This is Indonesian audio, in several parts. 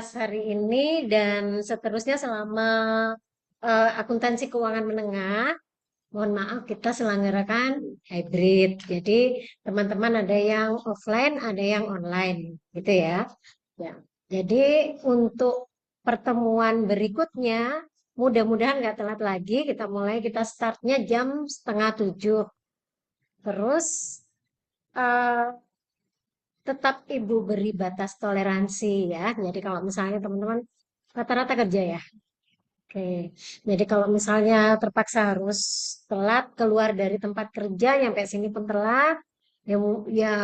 kelas hari ini dan seterusnya selama akuntansi keuangan menengah. Mohon maaf, kita selenggarakan hybrid. Jadi, teman-teman ada yang offline, ada yang online, gitu ya. Ya. Jadi, untuk pertemuan berikutnya, mudah-mudahan nggak telat lagi. Kita startnya jam setengah 7. Terus, eh, tetap Ibu beri batas toleransi ya. Jadi, kalau misalnya teman-teman rata-rata kerja ya. Oke, jadi kalau misalnya terpaksa harus telat keluar dari tempat kerja, nyampe sini pun telat, ya, ya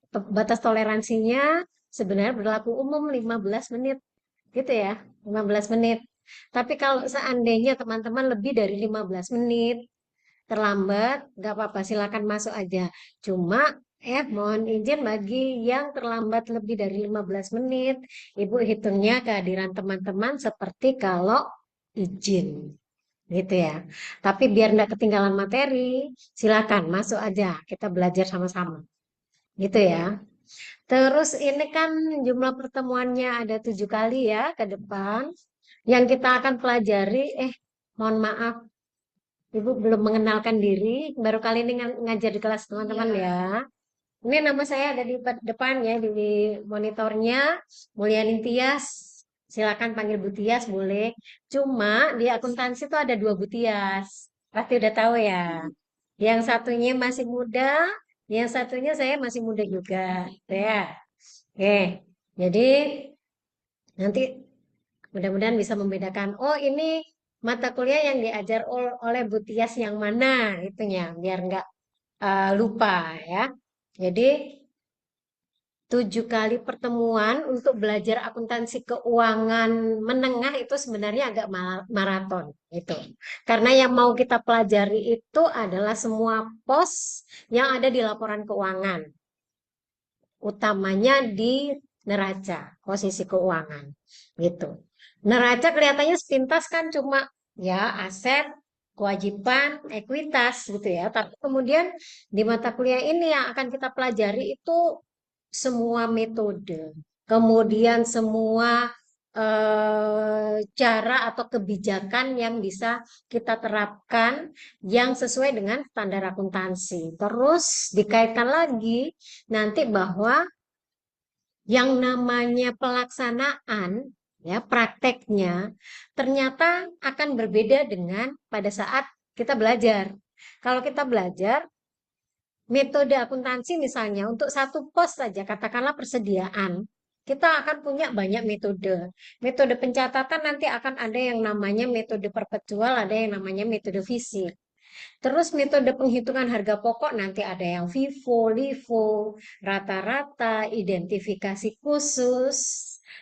batas toleransinya sebenarnya berlaku umum 15 menit, gitu ya, 15 menit. Tapi kalau seandainya teman-teman lebih dari 15 menit, terlambat, nggak apa-apa, silakan masuk aja. Cuma, mohon izin bagi yang terlambat lebih dari 15 menit, Ibu hitungnya kehadiran teman-teman seperti kalau izin, gitu ya. Tapi biar nggak ketinggalan materi, silakan masuk aja, kita belajar sama-sama, gitu ya. Terus ini kan jumlah pertemuannya ada 7 kali ya ke depan. Yang kita akan pelajari, mohon maaf, Ibu belum mengenalkan diri, baru kali ini ngajar di kelas teman-teman ya. Ini nama saya ada di depan ya, di monitornya, Mulyani Tias. Silakan panggil Bu Tias, boleh. Cuma di akuntansi itu ada dua Bu Tias. Pasti udah tahu ya. Yang satunya masih muda, yang satunya saya masih muda juga. Gitu ya. Oke, jadi nanti mudah-mudahan bisa membedakan. Oh, ini mata kuliah yang diajar oleh Bu Tias yang mana, itunya, biar nggak lupa ya. Jadi 7 kali pertemuan untuk belajar akuntansi keuangan menengah itu sebenarnya agak maraton itu. Karena yang mau kita pelajari itu adalah semua pos yang ada di laporan keuangan, utamanya di neraca, posisi keuangan gitu. Neraca kelihatannya sepintas kan cuma ya aset, kewajiban, ekuitas gitu ya. Tapi kemudian di mata kuliah ini yang akan kita pelajari itu semua metode, kemudian semua cara atau kebijakan yang bisa kita terapkan yang sesuai dengan standar akuntansi. Terus dikaitkan lagi nanti bahwa yang namanya pelaksanaan, ya prakteknya, ternyata akan berbeda dengan pada saat kita belajar. Kalau kita belajar, metode akuntansi misalnya untuk satu pos saja, katakanlah persediaan, kita akan punya banyak metode. Metode pencatatan nanti akan ada yang namanya metode perpetual, ada yang namanya metode fisik. Terus metode penghitungan harga pokok nanti ada yang FIFO, LIFO, rata-rata, identifikasi khusus,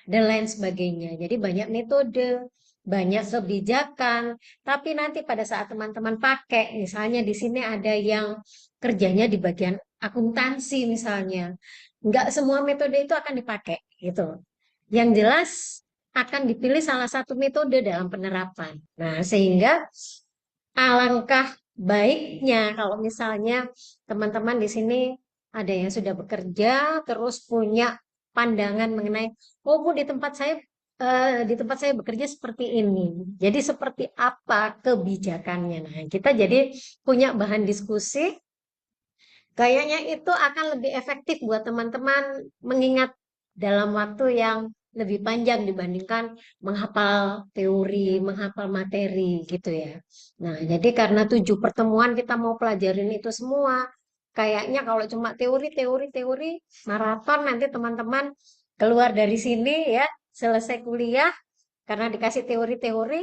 dan lain sebagainya. Jadi banyak metode, banyak kebijakan, tapi nanti pada saat teman-teman pakai, misalnya di sini ada yang kerjanya di bagian akuntansi misalnya, nggak semua metode itu akan dipakai gitu. Yang jelas akan dipilih salah satu metode dalam penerapan. Nah, sehingga alangkah baiknya kalau misalnya teman-teman di sini ada yang sudah bekerja, terus punya pandangan mengenai, oh Bu, di tempat saya bekerja seperti ini. Jadi seperti apa kebijakannya? Nah, kita jadi punya bahan diskusi. Kayaknya itu akan lebih efektif buat teman-teman mengingat dalam waktu yang lebih panjang dibandingkan menghafal teori, menghafal materi gitu ya. Nah, jadi karena 7 pertemuan kita mau pelajarin itu semua, kayaknya kalau cuma teori, teori, teori, maraton nanti teman-teman keluar dari sini ya, selesai kuliah, karena dikasih teori-teori,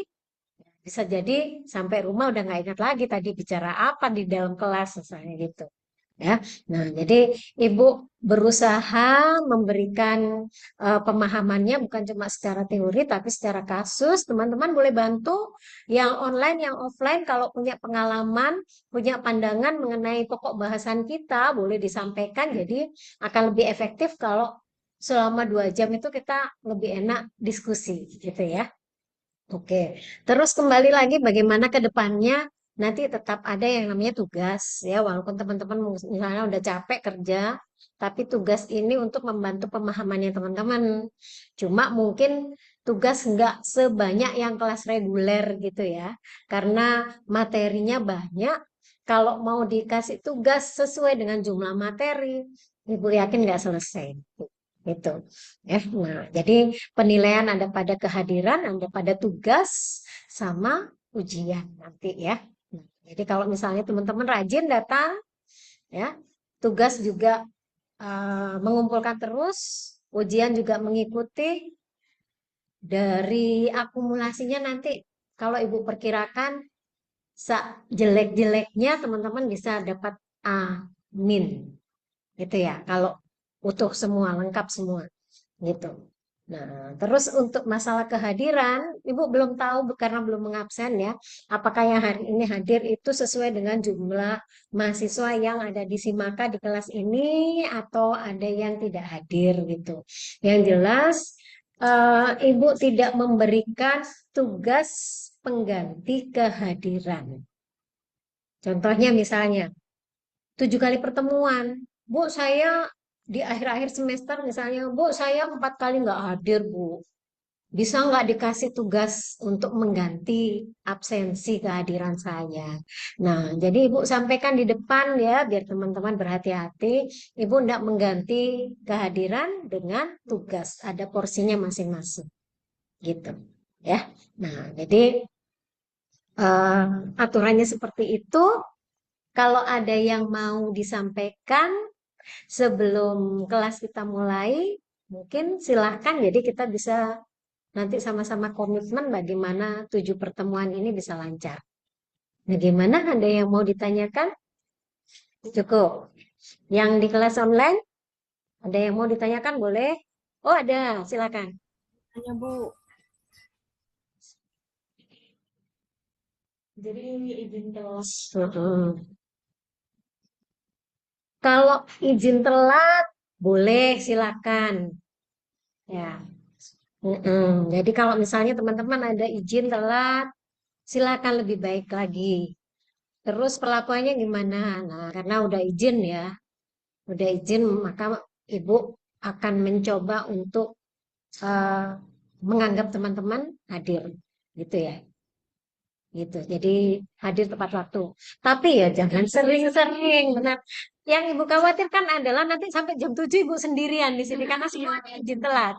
bisa jadi sampai rumah udah nggak ingat lagi tadi bicara apa di dalam kelas misalnya gitu ya. Nah, jadi Ibu berusaha memberikan pemahamannya bukan cuma secara teori tapi secara kasus. Teman-teman boleh bantu yang online, yang offline kalau punya pengalaman, punya pandangan mengenai pokok bahasan kita boleh disampaikan. Jadi akan lebih efektif kalau selama 2 jam itu kita lebih enak diskusi gitu ya. Oke, terus kembali lagi bagaimana ke depannya nanti tetap ada yang namanya tugas ya walaupun teman-teman misalnya udah capek kerja, Tapi tugas ini untuk membantu pemahamannya teman-teman. Cuma mungkin tugas nggak sebanyak yang kelas reguler gitu ya. Karena materinya banyak. Kalau mau dikasih tugas sesuai dengan jumlah materi, Ibu yakin nggak selesai. Itu ya. Nah, jadi penilaian ada pada kehadiran, ada pada tugas sama ujian nanti ya. Nah, jadi kalau misalnya teman-teman rajin datang ya, tugas juga mengumpulkan terus, ujian juga mengikuti dari akumulasinya nanti kalau Ibu perkirakan jelek-jeleknya teman-teman bisa dapat A min gitu ya. Kalau utuh semua, lengkap semua gitu. Nah, terus untuk masalah kehadiran, Ibu belum tahu karena belum mengabsen ya, apakah yang hari ini hadir itu sesuai dengan jumlah mahasiswa yang ada di Simaka di kelas ini atau ada yang tidak hadir gitu. Yang jelas, Ibu tidak memberikan tugas pengganti kehadiran. Contohnya misalnya, 7 kali pertemuan. Bu, saya di akhir-akhir semester misalnya, Bu, saya 4 kali nggak hadir, Bu. Bisa nggak dikasih tugas untuk mengganti absensi kehadiran saya? Nah, jadi Ibu sampaikan di depan ya, biar teman-teman berhati-hati. Ibu tidak mengganti kehadiran dengan tugas. Ada porsinya masing-masing, gitu. Ya, nah jadi eh, aturannya seperti itu. Kalau ada yang mau disampaikan, sebelum kelas kita mulai, mungkin silahkan. Jadi kita bisa nanti sama-sama komitmen bagaimana 7 pertemuan ini bisa lancar. Bagaimana? Ada yang mau ditanyakan? Cukup. Yang di kelas online, ada yang mau ditanyakan? Boleh? Oh ada, silakan. Hanya Bu, Jadi izin kelas. Kalau izin telat, boleh silakan. Ya. Jadi kalau misalnya teman-teman ada izin telat, silakan lebih baik lagi. Terus perlakuannya gimana? Nah, karena udah izin, maka ibu akan mencoba untuk eh, menganggap teman-teman hadir, gitu ya, gitu. Jadi hadir tepat waktu. Tapi ya jangan sering-sering, benar. Yang ibu khawatirkan adalah nanti sampai jam 7 ibu sendirian di sini karena semuanya izin telat,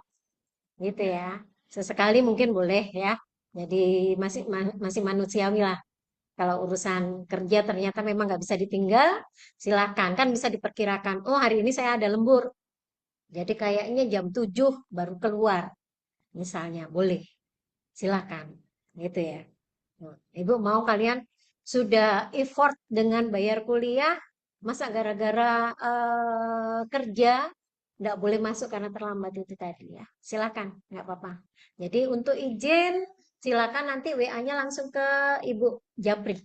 gitu ya. Sesekali mungkin boleh ya. Jadi masih manusiawi lah. Kalau urusan kerja ternyata memang nggak bisa ditinggal, silakan. Kan bisa diperkirakan, oh hari ini saya ada lembur. Jadi kayaknya jam 7 baru keluar. Misalnya, boleh. Silakan. Gitu ya. Nah, Ibu mau kalian sudah effort dengan bayar kuliah, masa gara-gara kerja nggak boleh masuk karena terlambat itu tadi ya. Silakan, nggak apa-apa. Jadi untuk izin, silakan nanti WA-nya langsung ke Ibu Japri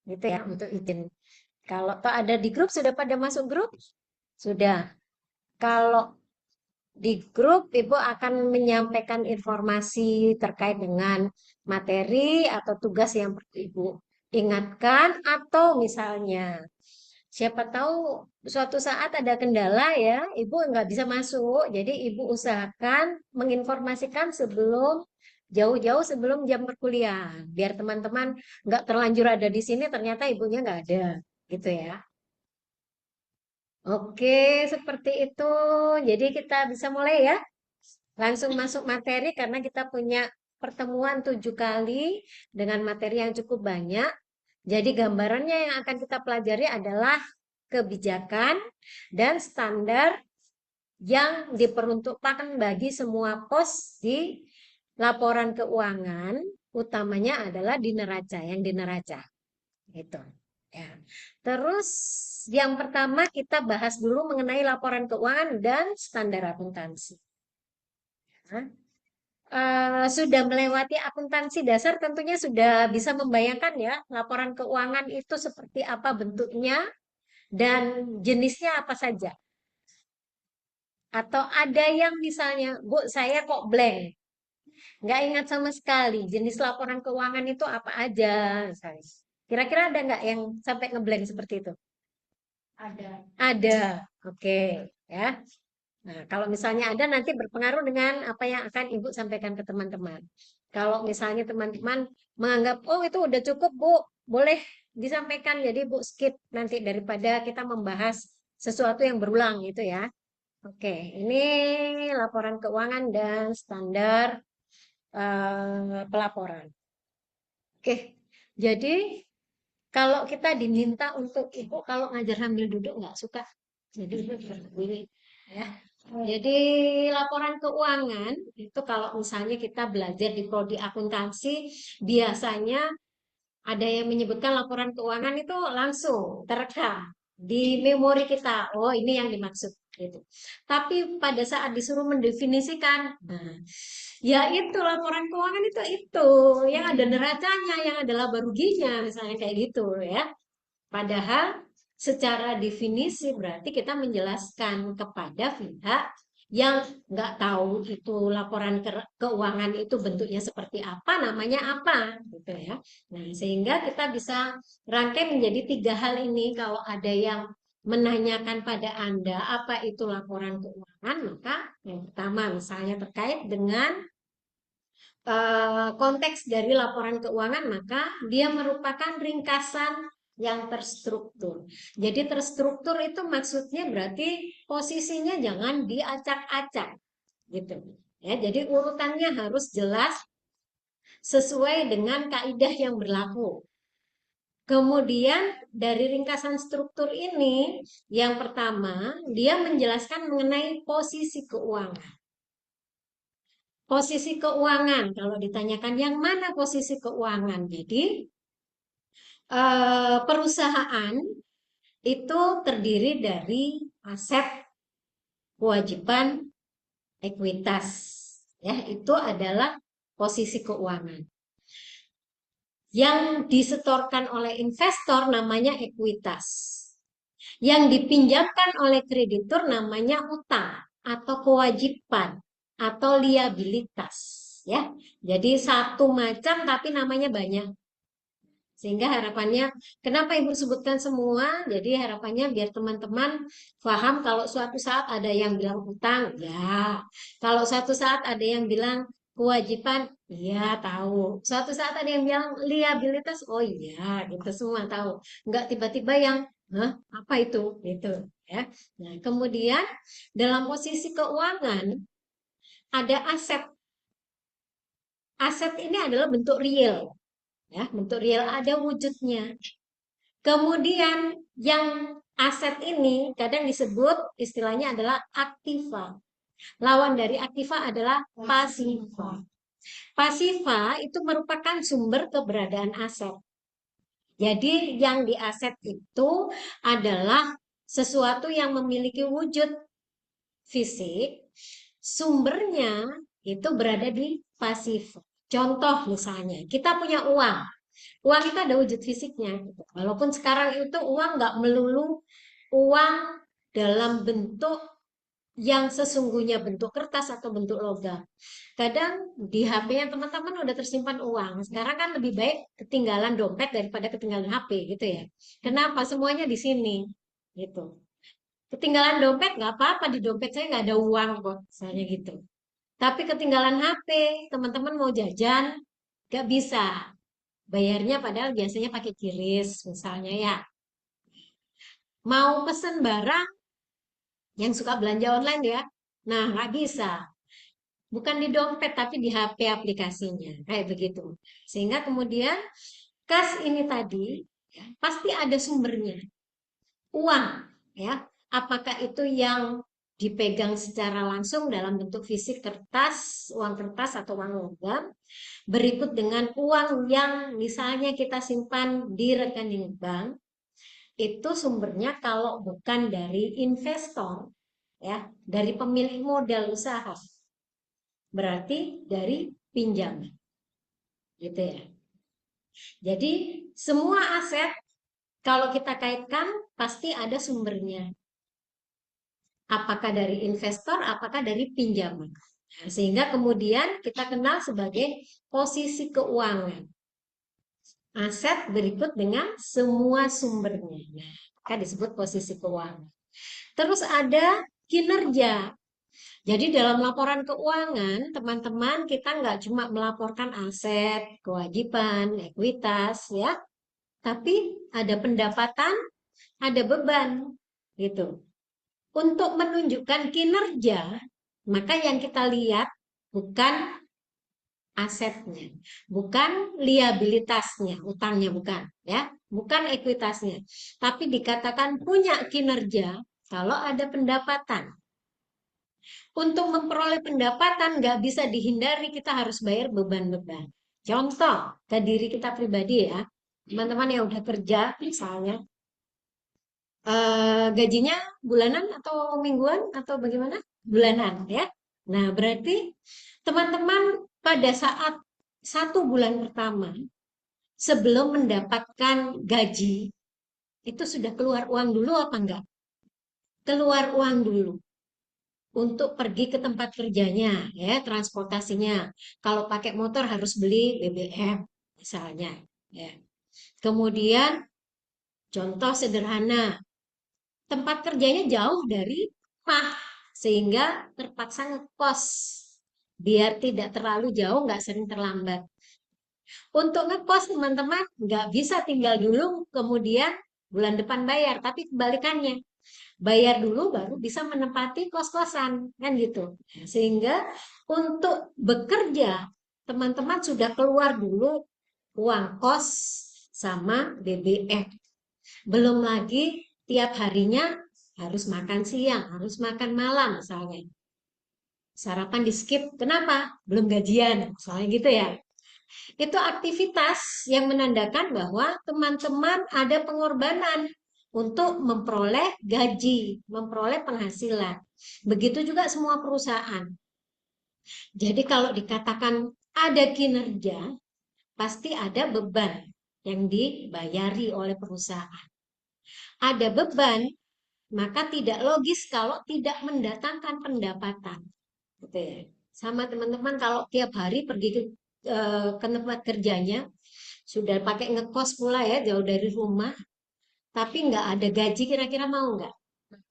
gitu ya untuk izin. Kalau toh ada di grup sudah pada masuk grup, sudah. Kalau di grup Ibu akan menyampaikan informasi terkait dengan materi atau tugas yang perlu Ibu ingatkan atau misalnya siapa tahu suatu saat ada kendala ya, Ibu nggak bisa masuk. Jadi Ibu usahakan menginformasikan jauh-jauh sebelum jam perkuliahan, biar teman-teman nggak terlanjur ada di sini ternyata ibunya nggak ada, gitu ya. Oke, seperti itu. Jadi kita bisa mulai ya. Langsung masuk materi karena kita punya pertemuan 7 kali dengan materi yang cukup banyak. Jadi gambarannya yang akan kita pelajari adalah kebijakan dan standar yang diperuntukkan bagi semua pos di laporan keuangan, utamanya adalah di neraca, yang di neraca. Gitu. Ya. Terus yang pertama kita bahas dulu mengenai laporan keuangan dan standar akuntansi. Nah, sudah melewati akuntansi dasar tentunya sudah bisa membayangkan ya laporan keuangan itu seperti apa bentuknya dan jenisnya apa saja. Atau ada yang misalnya, Bu, saya kok blank, nggak ingat sama sekali jenis laporan keuangan itu apa aja, misalnya. Kira-kira ada nggak yang sampai ngeblank seperti itu? Ada. Oke, ya. Nah, kalau misalnya ada nanti berpengaruh dengan apa yang akan Ibu sampaikan ke teman-teman. Kalau misalnya teman-teman menganggap, oh itu udah cukup Bu, boleh disampaikan. Jadi Bu skip nanti daripada kita membahas sesuatu yang berulang gitu ya. Oke, ini laporan keuangan dan standar pelaporan. Oke, jadi kalau kita diminta untuk Ibu kalau ngajar sambil duduk nggak suka. Jadi Ibu berdiri ya. Jadi laporan keuangan itu kalau misalnya kita belajar di prodi akuntansi biasanya ada yang menyebutkan laporan keuangan itu langsung terekam di memori kita. Oh, ini yang dimaksud gitu. Tapi pada saat disuruh mendefinisikan, nah, ya itu laporan keuangan itu yang ada neracanya, yang ada laba ruginya, misalnya kayak gitu ya. Padahal secara definisi berarti kita menjelaskan kepada pihak yang nggak tahu itu laporan keuangan itu bentuknya seperti apa, namanya apa, gitu ya. Nah, sehingga kita bisa rangkai menjadi tiga hal ini. Kalau ada yang menanyakan pada Anda apa itu laporan keuangan, maka yang pertama misalnya terkait dengan konteks dari laporan keuangan, maka dia merupakan ringkasan yang terstruktur. Jadi terstruktur itu maksudnya berarti posisinya jangan diacak-acak gitu. Ya, jadi urutannya harus jelas sesuai dengan kaidah yang berlaku. Kemudian dari ringkasan struktur ini, yang pertama dia menjelaskan mengenai posisi keuangan. Posisi keuangan, kalau ditanyakan yang mana posisi keuangan, jadi perusahaan itu terdiri dari aset, kewajiban, ekuitas. Ya, itu adalah posisi keuangan. Yang disetorkan oleh investor namanya ekuitas. Yang dipinjamkan oleh kreditur namanya utang atau kewajiban atau liabilitas. Ya, jadi satu macam tapi namanya banyak. Sehingga harapannya, kenapa Ibu sebutkan semua? Jadi harapannya biar teman-teman paham kalau suatu saat ada yang bilang utang, ya. Kalau suatu saat ada yang bilang kewajiban, ya tahu. Suatu saat ada yang bilang liabilitas, oh iya, gitu semua tahu. Enggak tiba-tiba yang, hah, apa itu? Gitu, ya. Nah, kemudian dalam posisi keuangan ada aset. Aset ini adalah bentuk real, ya, bentuk real ada wujudnya. Kemudian yang aset ini kadang disebut istilahnya adalah aktiva. Lawan dari aktiva adalah pasiva. Pasiva itu merupakan sumber keberadaan aset. Jadi yang di aset itu adalah sesuatu yang memiliki wujud fisik, sumbernya itu berada di pasiva. Contoh misalnya, kita punya uang. Uang itu ada wujud fisiknya. Walaupun sekarang itu uang nggak melulu uang dalam bentuk yang sesungguhnya bentuk kertas atau bentuk logam. Kadang di HP-nya teman-teman udah tersimpan uang. Sekarang kan lebih baik ketinggalan dompet daripada ketinggalan HP gitu ya. Kenapa? Semuanya di sini gitu. Ketinggalan dompet nggak apa-apa, di dompet saya nggak ada uang kok, misalnya gitu. Tapi ketinggalan HP, teman-teman mau jajan, nggak bisa. Bayarnya padahal biasanya pakai QRIS misalnya ya. Mau pesen barang yang suka belanja online ya. Nah, nggak bisa. Bukan di dompet tapi di HP aplikasinya. Kayak begitu. Sehingga kemudian kas ini tadi ya, pasti ada sumbernya. Uang ya. Apakah itu yang dipegang secara langsung dalam bentuk fisik kertas, uang kertas atau uang logam, berikut dengan uang yang misalnya kita simpan di rekening bank, itu sumbernya kalau bukan dari investor ya, dari pemilik modal usaha, berarti dari pinjaman gitu ya. Jadi semua aset kalau kita kaitkan pasti ada sumbernya, apakah dari investor apakah dari pinjaman. Nah, sehingga kemudian kita kenal sebagai posisi keuangan aset berikut dengan semua sumbernya. Nah, Kan disebut posisi keuangan. Terus ada kinerja. Jadi dalam laporan keuangan, teman-teman, kita nggak cuma melaporkan aset, kewajiban, ekuitas, ya, tapi ada pendapatan, ada beban, gitu. Untuk menunjukkan kinerja, maka yang kita lihat bukan asetnya, bukan liabilitasnya, utangnya bukan, ya, bukan ekuitasnya, tapi dikatakan punya kinerja kalau ada pendapatan. Untuk memperoleh pendapatan nggak bisa dihindari, kita harus bayar beban-beban. Contoh ke diri kita pribadi ya, teman-teman yang udah kerja misalnya, gajinya bulanan atau mingguan atau bagaimana? Bulanan ya. Nah, berarti teman-teman pada saat 1 bulan pertama sebelum mendapatkan gaji itu sudah keluar uang dulu apa enggak? Keluar uang dulu untuk pergi ke tempat kerjanya, ya, transportasinya. Kalau pakai motor harus beli BBM misalnya, ya. Kemudian contoh sederhana, tempat kerjanya jauh dari rumah sehingga terpaksa ngekos biar tidak terlalu jauh, nggak sering terlambat. Untuk ngekos teman-teman nggak bisa tinggal dulu kemudian bulan depan bayar, tapi kebalikannya, bayar dulu baru bisa menempati kos-kosan kan gitu. Sehingga untuk bekerja teman-teman sudah keluar dulu uang kos sama BBM. Belum lagi tiap harinya harus makan siang, harus makan malam misalnya. Sarapan di skip, kenapa? Belum gajian, soalnya gitu ya. Itu aktivitas yang menandakan bahwa teman-teman ada pengorbanan untuk memperoleh gaji, memperoleh penghasilan. Begitu juga semua perusahaan. Jadi kalau dikatakan ada kinerja, pasti ada beban yang dibayari oleh perusahaan. Ada beban, maka tidak logis kalau tidak mendatangkan pendapatan. Gitu ya. Sama teman-teman kalau tiap hari pergi ke tempat kerjanya, sudah pakai ngekos pula ya, jauh dari rumah, tapi nggak ada gaji, kira-kira mau nggak?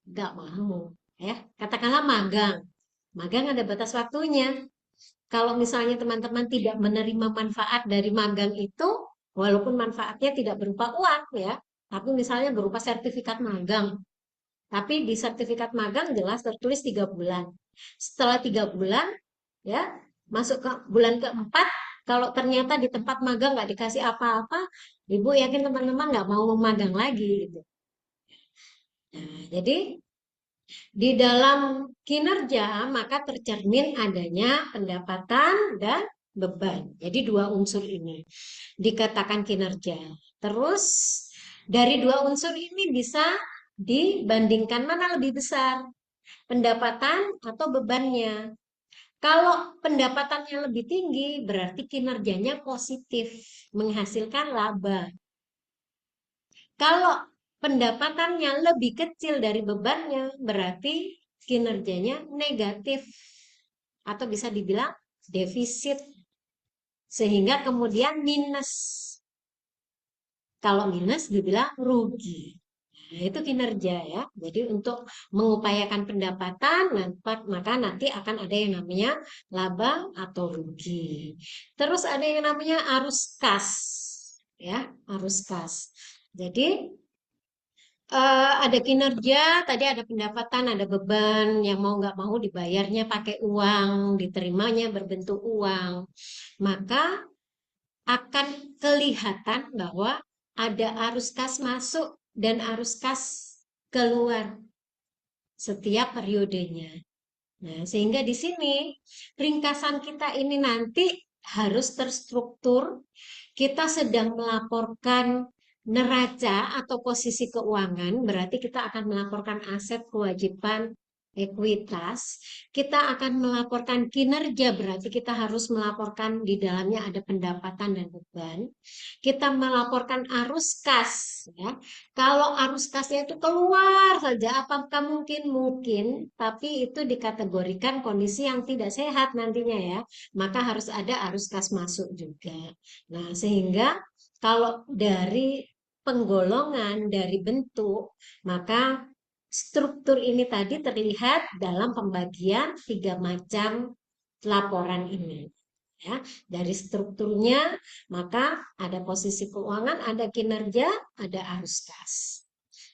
Nggak mau. Ya, katakanlah magang. Magang ada batas waktunya. Kalau misalnya teman-teman tidak menerima manfaat dari magang itu, walaupun manfaatnya tidak berupa uang ya, tapi misalnya berupa sertifikat magang. Tapi di sertifikat magang jelas tertulis 3 bulan. Setelah 3 bulan, ya, masuk ke bulan keempat, kalau ternyata di tempat magang nggak dikasih apa-apa, ibu yakin teman-teman nggak mau memagang lagi gitu. Nah, jadi di dalam kinerja maka tercermin adanya pendapatan dan beban. Jadi dua unsur ini dikatakan kinerja. Terus dari dua unsur ini bisa dibandingkan mana lebih besar, pendapatan atau bebannya. Kalau pendapatannya lebih tinggi, berarti kinerjanya positif, menghasilkan laba. Kalau pendapatannya lebih kecil dari bebannya, berarti kinerjanya negatif atau bisa dibilang defisit, sehingga kemudian minus. Kalau minus dibilang rugi. Nah, itu kinerja ya. Jadi untuk mengupayakan pendapatan, maka nanti akan ada yang namanya laba atau rugi. Terus ada yang namanya arus kas, ya, arus kas. Jadi ada kinerja, tadi ada pendapatan, ada beban yang mau nggak mau dibayarnya pakai uang, diterimanya berbentuk uang. Maka akan kelihatan bahwa ada arus kas masuk dan arus kas keluar setiap periodenya. Nah, sehingga di sini ringkasan kita ini nanti harus terstruktur. Kita sedang melaporkan neraca atau posisi keuangan, berarti kita akan melaporkan aset, kewajiban, ekuitas. Kita akan melaporkan kinerja, berarti kita harus melaporkan di dalamnya ada pendapatan dan beban. Kita melaporkan arus kas, ya. Kalau arus kasnya itu keluar saja, apakah mungkin? Mungkin, tapi itu dikategorikan kondisi yang tidak sehat nantinya ya. Maka harus ada arus kas masuk juga. Nah, sehingga kalau dari penggolongan dari bentuk, maka struktur ini tadi terlihat dalam pembagian 3 macam laporan ini. Ya, dari strukturnya, maka ada posisi keuangan, ada kinerja, ada arus kas.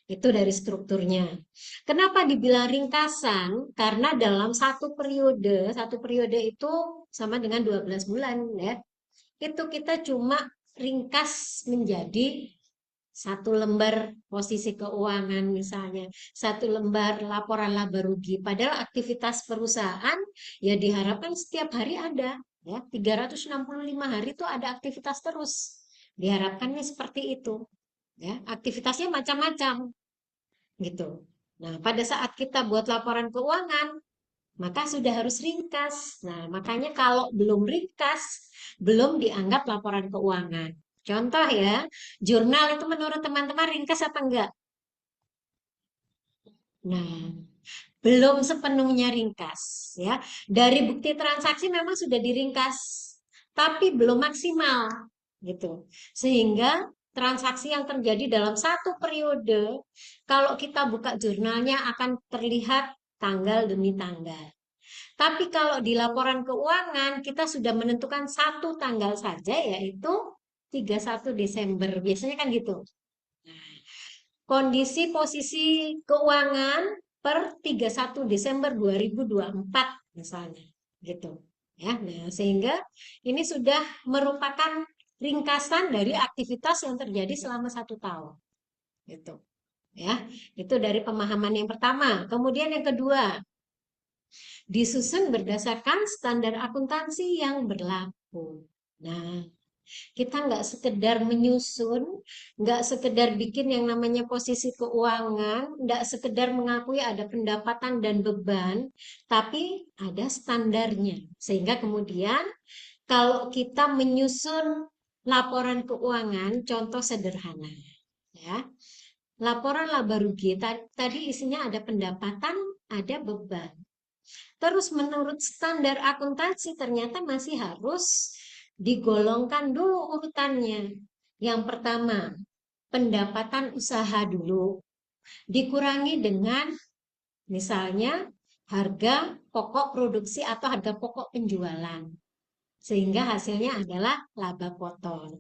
Itu dari strukturnya. Kenapa dibilang ringkasan? Karena dalam satu periode itu sama dengan 12 bulan ya. Itu kita cuma ringkas menjadi satu lembar posisi keuangan misalnya, satu lembar laporan laba rugi. Padahal aktivitas perusahaan ya diharapkan setiap hari ada, ya 365 hari itu ada aktivitas terus. Diharapkannya seperti itu, ya aktivitasnya macam-macam gitu. Nah, pada saat kita buat laporan keuangan, maka sudah harus ringkas. Nah, makanya kalau belum ringkas, belum dianggap laporan keuangan. Contoh ya, jurnal itu menurut teman-teman ringkas apa enggak? Nah, belum sepenuhnya ringkas ya. Dari bukti transaksi memang sudah diringkas, tapi belum maksimal gitu. Sehingga transaksi yang terjadi dalam satu periode, kalau kita buka jurnalnya akan terlihat tanggal demi tanggal. Tapi kalau di laporan keuangan kita sudah menentukan satu tanggal saja yaitu 31 Desember. Biasanya kan gitu. Kondisi posisi keuangan per 31 Desember 2024 misalnya gitu. Ya, nah sehingga ini sudah merupakan ringkasan dari aktivitas yang terjadi selama 1 tahun. Gitu. Ya, itu dari pemahaman yang pertama. Kemudian yang kedua, disusun berdasarkan standar akuntansi yang berlaku. Nah, kita nggak sekedar menyusun, nggak sekedar bikin yang namanya posisi keuangan, nggak sekedar mengakui ada pendapatan dan beban, tapi ada standarnya. Sehingga kemudian kalau kita menyusun laporan keuangan, contoh sederhana, ya, laporan laba rugi tadi isinya ada pendapatan, ada beban. Terus menurut standar akuntansi ternyata masih harus digolongkan dulu urutannya. Yang pertama, pendapatan usaha dulu. Dikurangi dengan misalnya harga pokok produksi atau harga pokok penjualan. Sehingga hasilnya adalah laba kotor.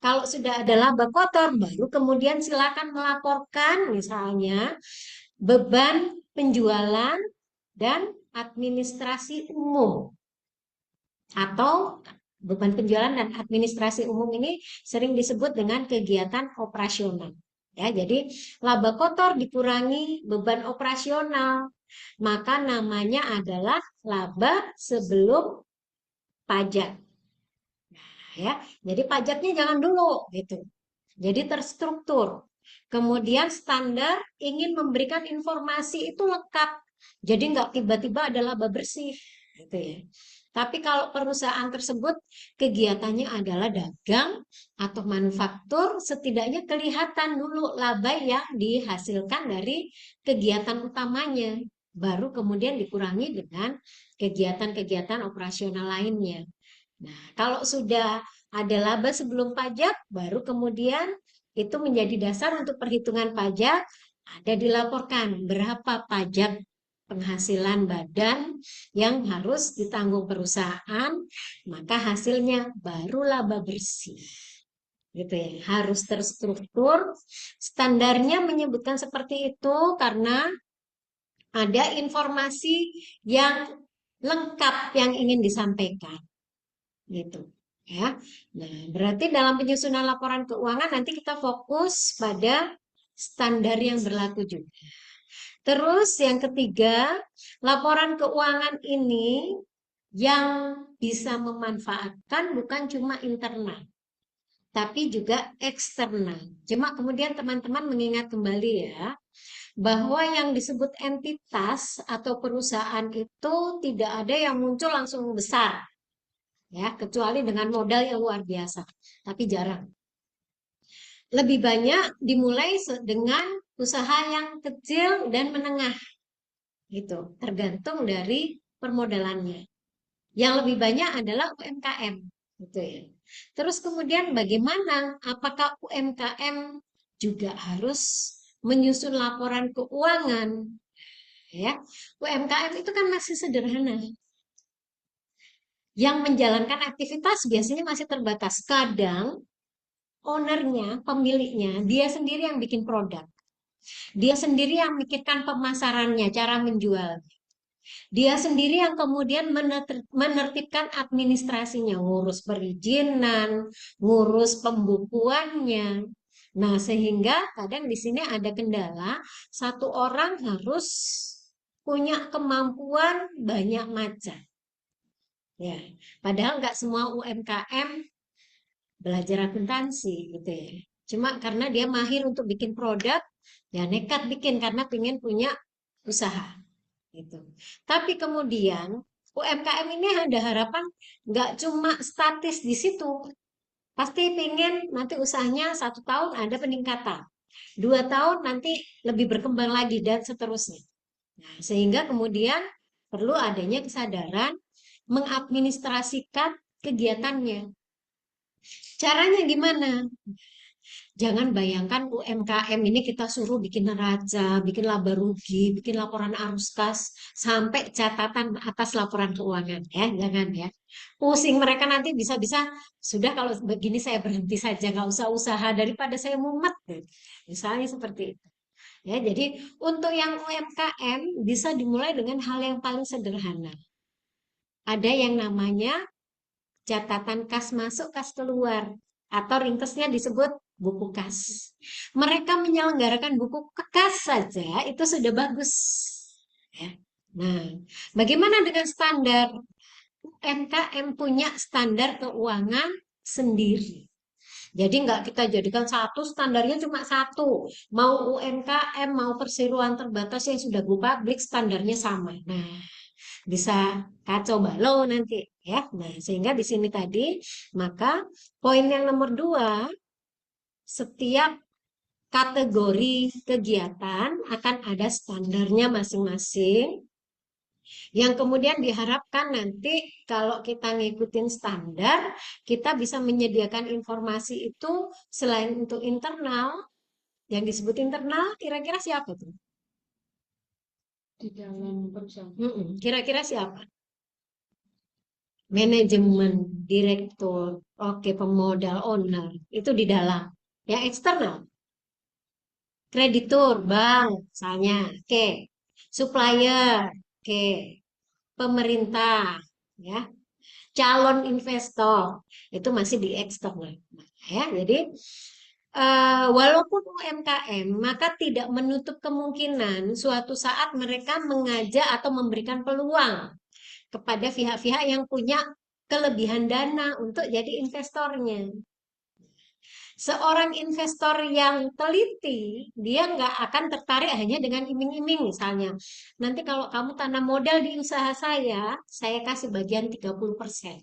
Kalau sudah ada laba kotor, baru kemudian silakan melaporkan misalnya beban penjualan dan administrasi umum atau beban penjualan dan administrasi umum ini sering disebut dengan kegiatan operasional. Ya, jadi laba kotor dikurangi beban operasional, maka namanya adalah laba sebelum pajak. Ya, jadi pajaknya jangan dulu gitu. Jadi terstruktur. Kemudian standar ingin memberikan informasi itu lengkap. Jadi nggak tiba-tiba ada laba bersih gitu ya. Tapi kalau perusahaan tersebut kegiatannya adalah dagang atau manufaktur, setidaknya kelihatan dulu laba yang dihasilkan dari kegiatan utamanya. Baru kemudian dikurangi dengan kegiatan-kegiatan operasional lainnya. Nah, kalau sudah ada laba sebelum pajak, baru kemudian itu menjadi dasar untuk perhitungan pajak, ada dilaporkan berapa pajak penghasilan badan yang harus ditanggung perusahaan, maka hasilnya baru laba bersih. Gitu ya, harus terstruktur. Standarnya menyebutkan seperti itu karena ada informasi yang lengkap yang ingin disampaikan gitu ya. Nah, berarti dalam penyusunan laporan keuangan nanti kita fokus pada standar yang berlaku juga. Terus yang ketiga, laporan keuangan ini yang bisa memanfaatkan bukan cuma internal, tapi juga eksternal. Cuma kemudian teman-teman mengingat kembali ya, bahwa yang disebut entitas atau perusahaan itu tidak ada yang muncul langsung besar ya, kecuali dengan modal yang luar biasa, tapi jarang. Lebih banyak dimulai dengan usaha yang kecil dan menengah, gitu, tergantung dari permodalannya. Yang lebih banyak adalah UMKM, gitu ya. Terus kemudian bagaimana? Apakah UMKM juga harus menyusun laporan keuangan? Ya, UMKM itu kan masih sederhana. Yang menjalankan aktivitas biasanya masih terbatas. Kadang ownernya, pemiliknya, dia sendiri yang bikin produk. Dia sendiri yang mikirkan pemasarannya, cara menjual. Dia sendiri yang kemudian menertibkan administrasinya, ngurus perizinan, ngurus pembukuannya. Nah, sehingga kadang di sini ada kendala, satu orang harus punya kemampuan banyak macam. Ya, padahal nggak semua UMKM belajar akuntansi gitu ya. Cuma karena dia mahir untuk bikin produk, ya nekat bikin karena pengen punya usaha gitu. Tapi kemudian UMKM ini ada harapan nggak cuma statis di situ. Pasti pengen nanti usahanya 1 tahun ada peningkatan. 2 tahun nanti lebih berkembang lagi dan seterusnya. Nah, sehingga kemudian perlu adanya kesadaran mengadministrasikan kegiatannya. Caranya gimana? Jangan bayangkan UMKM ini kita suruh bikin neraca, bikin laba rugi, bikin laporan arus kas, sampai catatan atas laporan keuangan. Ya, jangan ya. Pusing mereka nanti bisa-bisa, sudah kalau begini saya berhenti saja, nggak usah usaha, daripada saya mumet. Misalnya seperti itu. Ya, jadi untuk yang UMKM bisa dimulai dengan hal yang paling sederhana. Ada yang namanya catatan kas masuk, kas keluar, atau ringkasnya disebut buku kas. Mereka menyelenggarakan buku kas saja itu sudah bagus. Ya. Nah, bagaimana dengan standar? UMKM punya standar keuangan sendiri. Jadi nggak kita jadikan satu, standarnya cuma satu. Mau UMKM, mau perseroan terbatas yang sudah go public, standarnya sama. Nah, bisa kacau balau nanti ya. Nah, sehingga di sini tadi, maka poin yang nomor 2, setiap kategori kegiatan akan ada standarnya masing-masing. Yang kemudian diharapkan nanti kalau kita ngikutin standar, kita bisa menyediakan informasi itu selain untuk internal, yang disebut internal, kira-kira siapa tuh? Di dalam perusahaan. Kira-kira siapa? Manajemen, direktur, oke, pemodal, owner, itu di dalam. Yang eksternal, kreditur, bank, misalnya, oke, supplier, oke, pemerintah, ya, calon investor, itu masih di eksternal. Ya, jadi walaupun UMKM, maka tidak menutup kemungkinan suatu saat mereka mengajak atau memberikan peluang kepada pihak-pihak yang punya kelebihan dana untuk jadi investornya. Seorang investor yang teliti, dia nggak akan tertarik hanya dengan iming-iming misalnya. Nanti kalau kamu tanam modal di usaha saya kasih bagian 30%.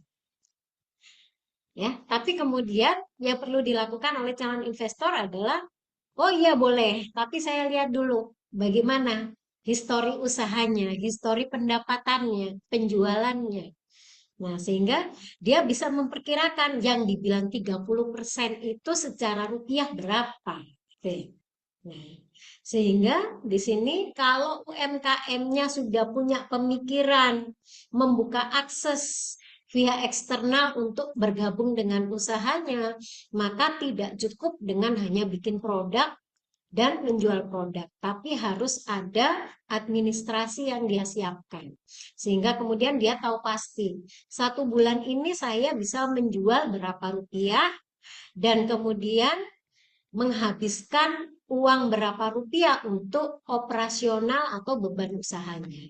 Ya, tapi kemudian yang perlu dilakukan oleh calon investor adalah, oh iya boleh, tapi saya lihat dulu bagaimana histori usahanya, histori pendapatannya, penjualannya. Nah, sehingga dia bisa memperkirakan yang dibilang 30% itu secara rupiah berapa. Oke. Nah, sehingga di sini kalau UMKM-nya sudah punya pemikiran membuka akses via eksternal untuk bergabung dengan usahanya, maka tidak cukup dengan hanya bikin produk dan menjual produk, tapi harus ada administrasi yang dia siapkan. Sehingga kemudian dia tahu pasti, 1 bulan ini saya bisa menjual berapa rupiah, dan kemudian menghabiskan uang berapa rupiah untuk operasional atau beban usahanya.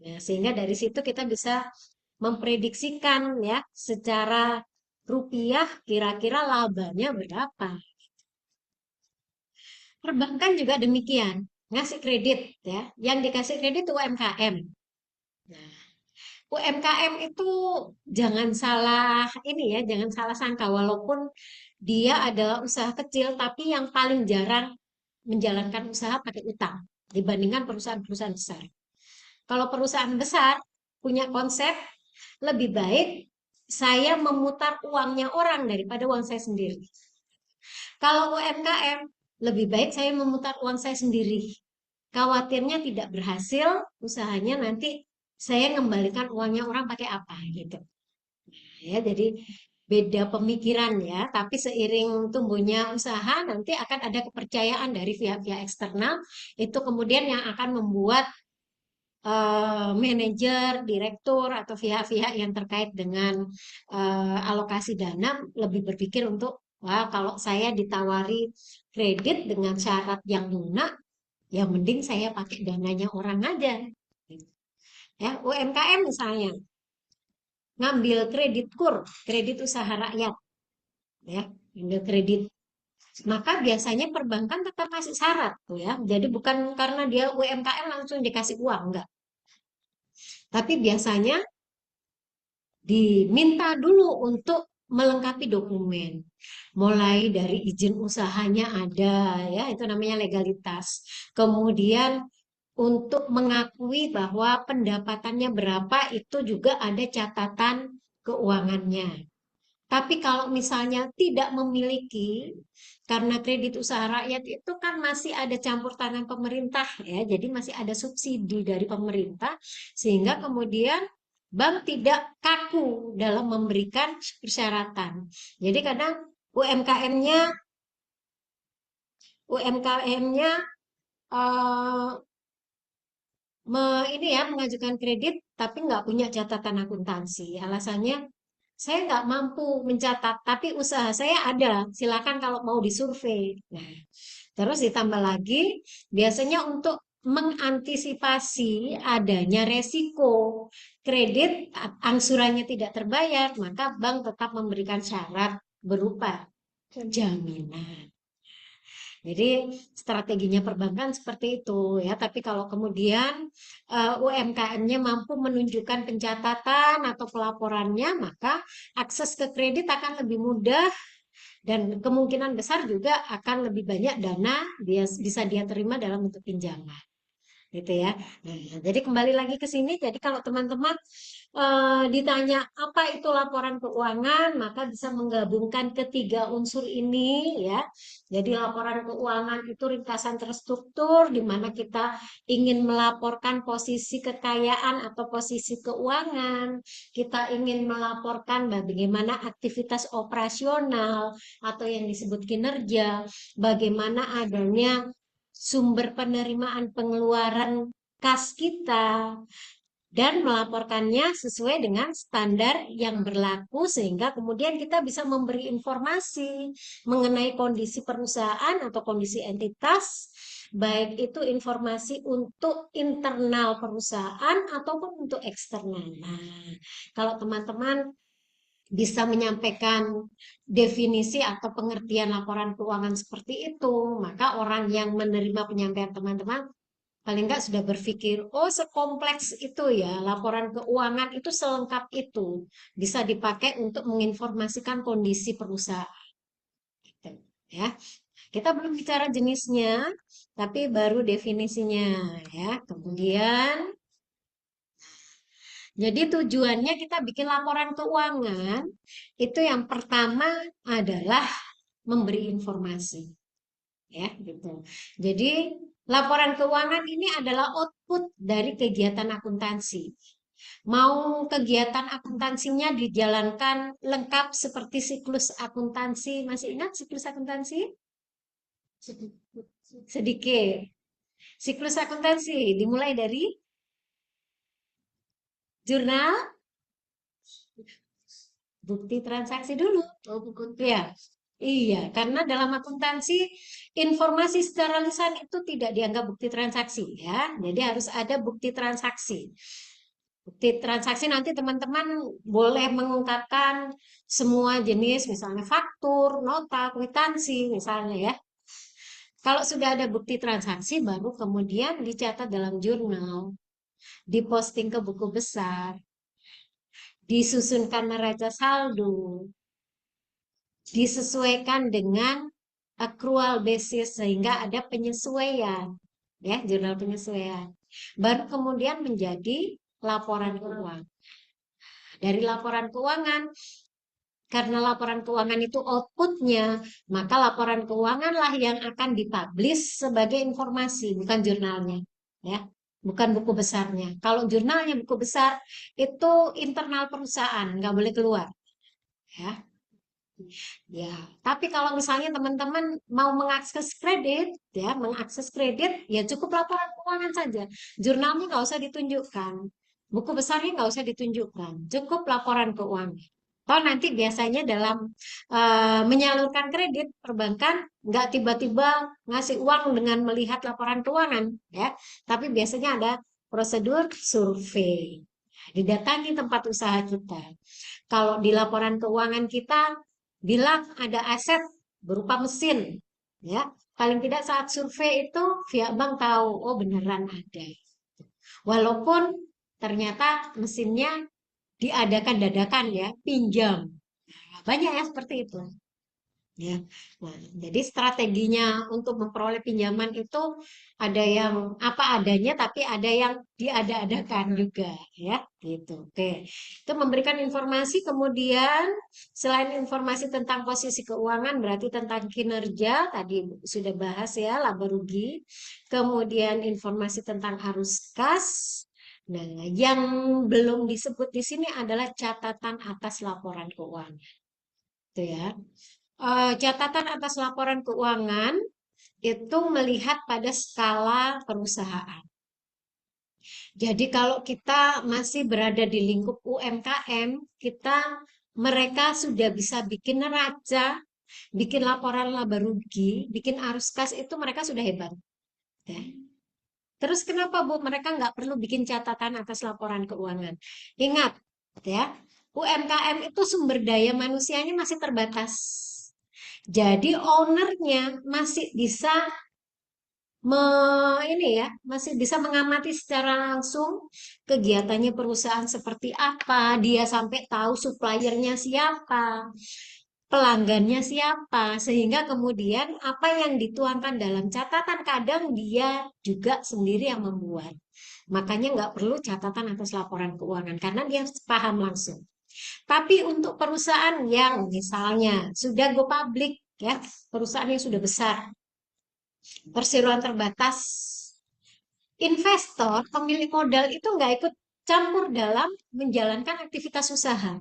Nah, sehingga dari situ kita bisa memprediksikan ya secara rupiah kira-kira labanya berapa. Perbankan juga demikian, ngasih kredit ya. Yang dikasih kredit UMKM. Nah, UMKM itu jangan salah ini ya, jangan salah sangka walaupun dia adalah usaha kecil tapi yang paling jarang menjalankan usaha pakai utang dibandingkan perusahaan-perusahaan besar. Kalau perusahaan besar punya konsep lebih baik saya memutar uangnya orang daripada uang saya sendiri. Kalau UMKM, lebih baik saya memutar uang saya sendiri. Khawatirnya tidak berhasil, usahanya nanti saya ngembalikan uangnya orang pakai apa gitu. Ya, jadi beda pemikiran ya, tapi seiring tumbuhnya usaha nanti akan ada kepercayaan dari pihak-pihak eksternal itu kemudian yang akan membuat manajer, direktur atau pihak-pihak yang terkait dengan alokasi dana lebih berpikir untuk wah kalau saya ditawari kredit dengan syarat yang lunak, ya mending saya pakai dananya orang aja. Ya, UMKM misalnya ngambil kredit KUR, kredit usaha rakyat, ya, ngambil kredit. Maka biasanya perbankan tetap kasih syarat tuh ya. Jadi bukan karena dia UMKM langsung dikasih uang, enggak. Tapi biasanya diminta dulu untuk melengkapi dokumen. Mulai dari izin usahanya ada, ya, itu namanya legalitas. Kemudian untuk mengakui bahwa pendapatannya berapa itu juga ada catatan keuangannya. Tapi kalau misalnya tidak memiliki, karena kredit usaha rakyat itu kan masih ada campur tangan pemerintah ya, jadi masih ada subsidi dari pemerintah, sehingga kemudian bank tidak kaku dalam memberikan persyaratan. Jadi kadang UMKM-nya UMKM-nya ini ya mengajukan kredit tapi nggak punya catatan akuntansi. Alasannya saya nggak mampu mencatat, tapi usaha saya ada. Silakan kalau mau disurvei. Nah, terus ditambah lagi, biasanya untuk mengantisipasi adanya resiko kredit angsurannya tidak terbayar, maka bank tetap memberikan syarat berupa jaminan. Jadi strateginya perbankan seperti itu ya. Tapi kalau kemudian UMKM-nya mampu menunjukkan pencatatan atau pelaporannya, maka akses ke kredit akan lebih mudah dan kemungkinan besar juga akan lebih banyak dana dia bisa dia terima dalam bentuk pinjaman gitu ya. Nah, jadi kembali lagi ke sini. Jadi kalau teman-teman ditanya apa itu laporan keuangan, maka bisa menggabungkan ketiga unsur ini ya. Jadi laporan keuangan itu ringkasan terstruktur di mana kita ingin melaporkan posisi kekayaan atau posisi keuangan, kita ingin melaporkan bagaimana aktivitas operasional atau yang disebut kinerja, bagaimana adanya sumber penerimaan pengeluaran kas kita dan melaporkannya sesuai dengan standar yang berlaku sehingga kemudian kita bisa memberi informasi mengenai kondisi perusahaan atau kondisi entitas baik itu informasi untuk internal perusahaan ataupun untuk eksternal. Nah, kalau teman-teman bisa menyampaikan definisi atau pengertian laporan keuangan seperti itu, maka orang yang menerima penyampaian teman-teman paling nggak sudah berpikir, oh sekompleks itu ya, laporan keuangan itu selengkap itu, bisa dipakai untuk menginformasikan kondisi perusahaan. Gitu, ya, kita belum bicara jenisnya, tapi baru definisinya ya. Kemudian jadi tujuannya kita bikin laporan keuangan itu yang pertama adalah memberi informasi, ya gitu. Jadi laporan keuangan ini adalah output dari kegiatan akuntansi. Mau kegiatan akuntansinya dijalankan lengkap seperti siklus akuntansi, masih ingat siklus akuntansi? Sedikit. Siklus akuntansi dimulai dari jurnal bukti transaksi dulu. Oh, ya. Iya, karena dalam akuntansi informasi secara lisan itu tidak dianggap bukti transaksi ya. Jadi harus ada bukti transaksi. Bukti transaksi nanti teman-teman boleh mengungkapkan semua jenis misalnya faktur, nota, kwitansi misalnya ya. Kalau sudah ada bukti transaksi baru kemudian dicatat dalam jurnal, diposting ke buku besar, disusunkan neraca saldo, disesuaikan dengan accrual basis sehingga ada penyesuaian ya jurnal penyesuaian baru kemudian menjadi laporan keuangan dari laporan keuangan. Karena laporan keuangan itu outputnya, maka laporan keuangan lah yang akan dipublish sebagai informasi, bukan jurnalnya, ya, bukan buku besarnya. Kalau jurnalnya buku besar itu internal perusahaan, nggak boleh keluar, ya. Ya, tapi kalau misalnya teman-teman mau mengakses kredit, ya, mengakses kredit, ya cukup laporan keuangan saja. Jurnalnya nggak usah ditunjukkan, buku besarnya nggak usah ditunjukkan, cukup laporan keuangan. Toh nanti biasanya dalam menyalurkan kredit perbankan nggak tiba-tiba ngasih uang dengan melihat laporan keuangan, ya, tapi biasanya ada prosedur survei. Didatangi tempat usaha kita. Kalau di laporan keuangan kita bilang ada aset berupa mesin, ya, paling tidak saat survei itu pihak bank tahu, oh beneran ada. Walaupun ternyata mesinnya diadakan dadakan, ya, pinjam. Nah, banyak ya seperti itu. Ya, nah, jadi strateginya untuk memperoleh pinjaman itu ada yang apa adanya, tapi ada yang diada-adakan juga, ya, gitu. Oke, itu memberikan informasi. Kemudian selain informasi tentang posisi keuangan, berarti tentang kinerja tadi sudah bahas ya, laba rugi. Kemudian informasi tentang arus kas. Nah, yang belum disebut di sini adalah catatan atas laporan keuangan, itu ya. Catatan atas laporan keuangan itu melihat pada skala perusahaan. Jadi kalau kita masih berada di lingkup UMKM, mereka sudah bisa bikin neraca, bikin laporan laba rugi, bikin arus kas, itu mereka sudah hebat. Ya. Terus kenapa Bu mereka nggak perlu bikin catatan atas laporan keuangan? Ingat ya, UMKM itu sumber daya manusianya masih terbatas. Jadi ownernya masih bisa masih bisa mengamati secara langsung kegiatannya perusahaan seperti apa, dia sampai tahu suppliernya siapa, pelanggannya siapa, sehingga kemudian apa yang dituangkan dalam catatan kadang dia juga sendiri yang membuat. Makanya nggak perlu catatan atas laporan keuangan karena dia paham langsung. Tapi untuk perusahaan yang misalnya sudah go public, ya, perusahaan yang sudah besar, perseroan terbatas, investor, pemilik modal itu nggak ikut campur dalam menjalankan aktivitas usaha.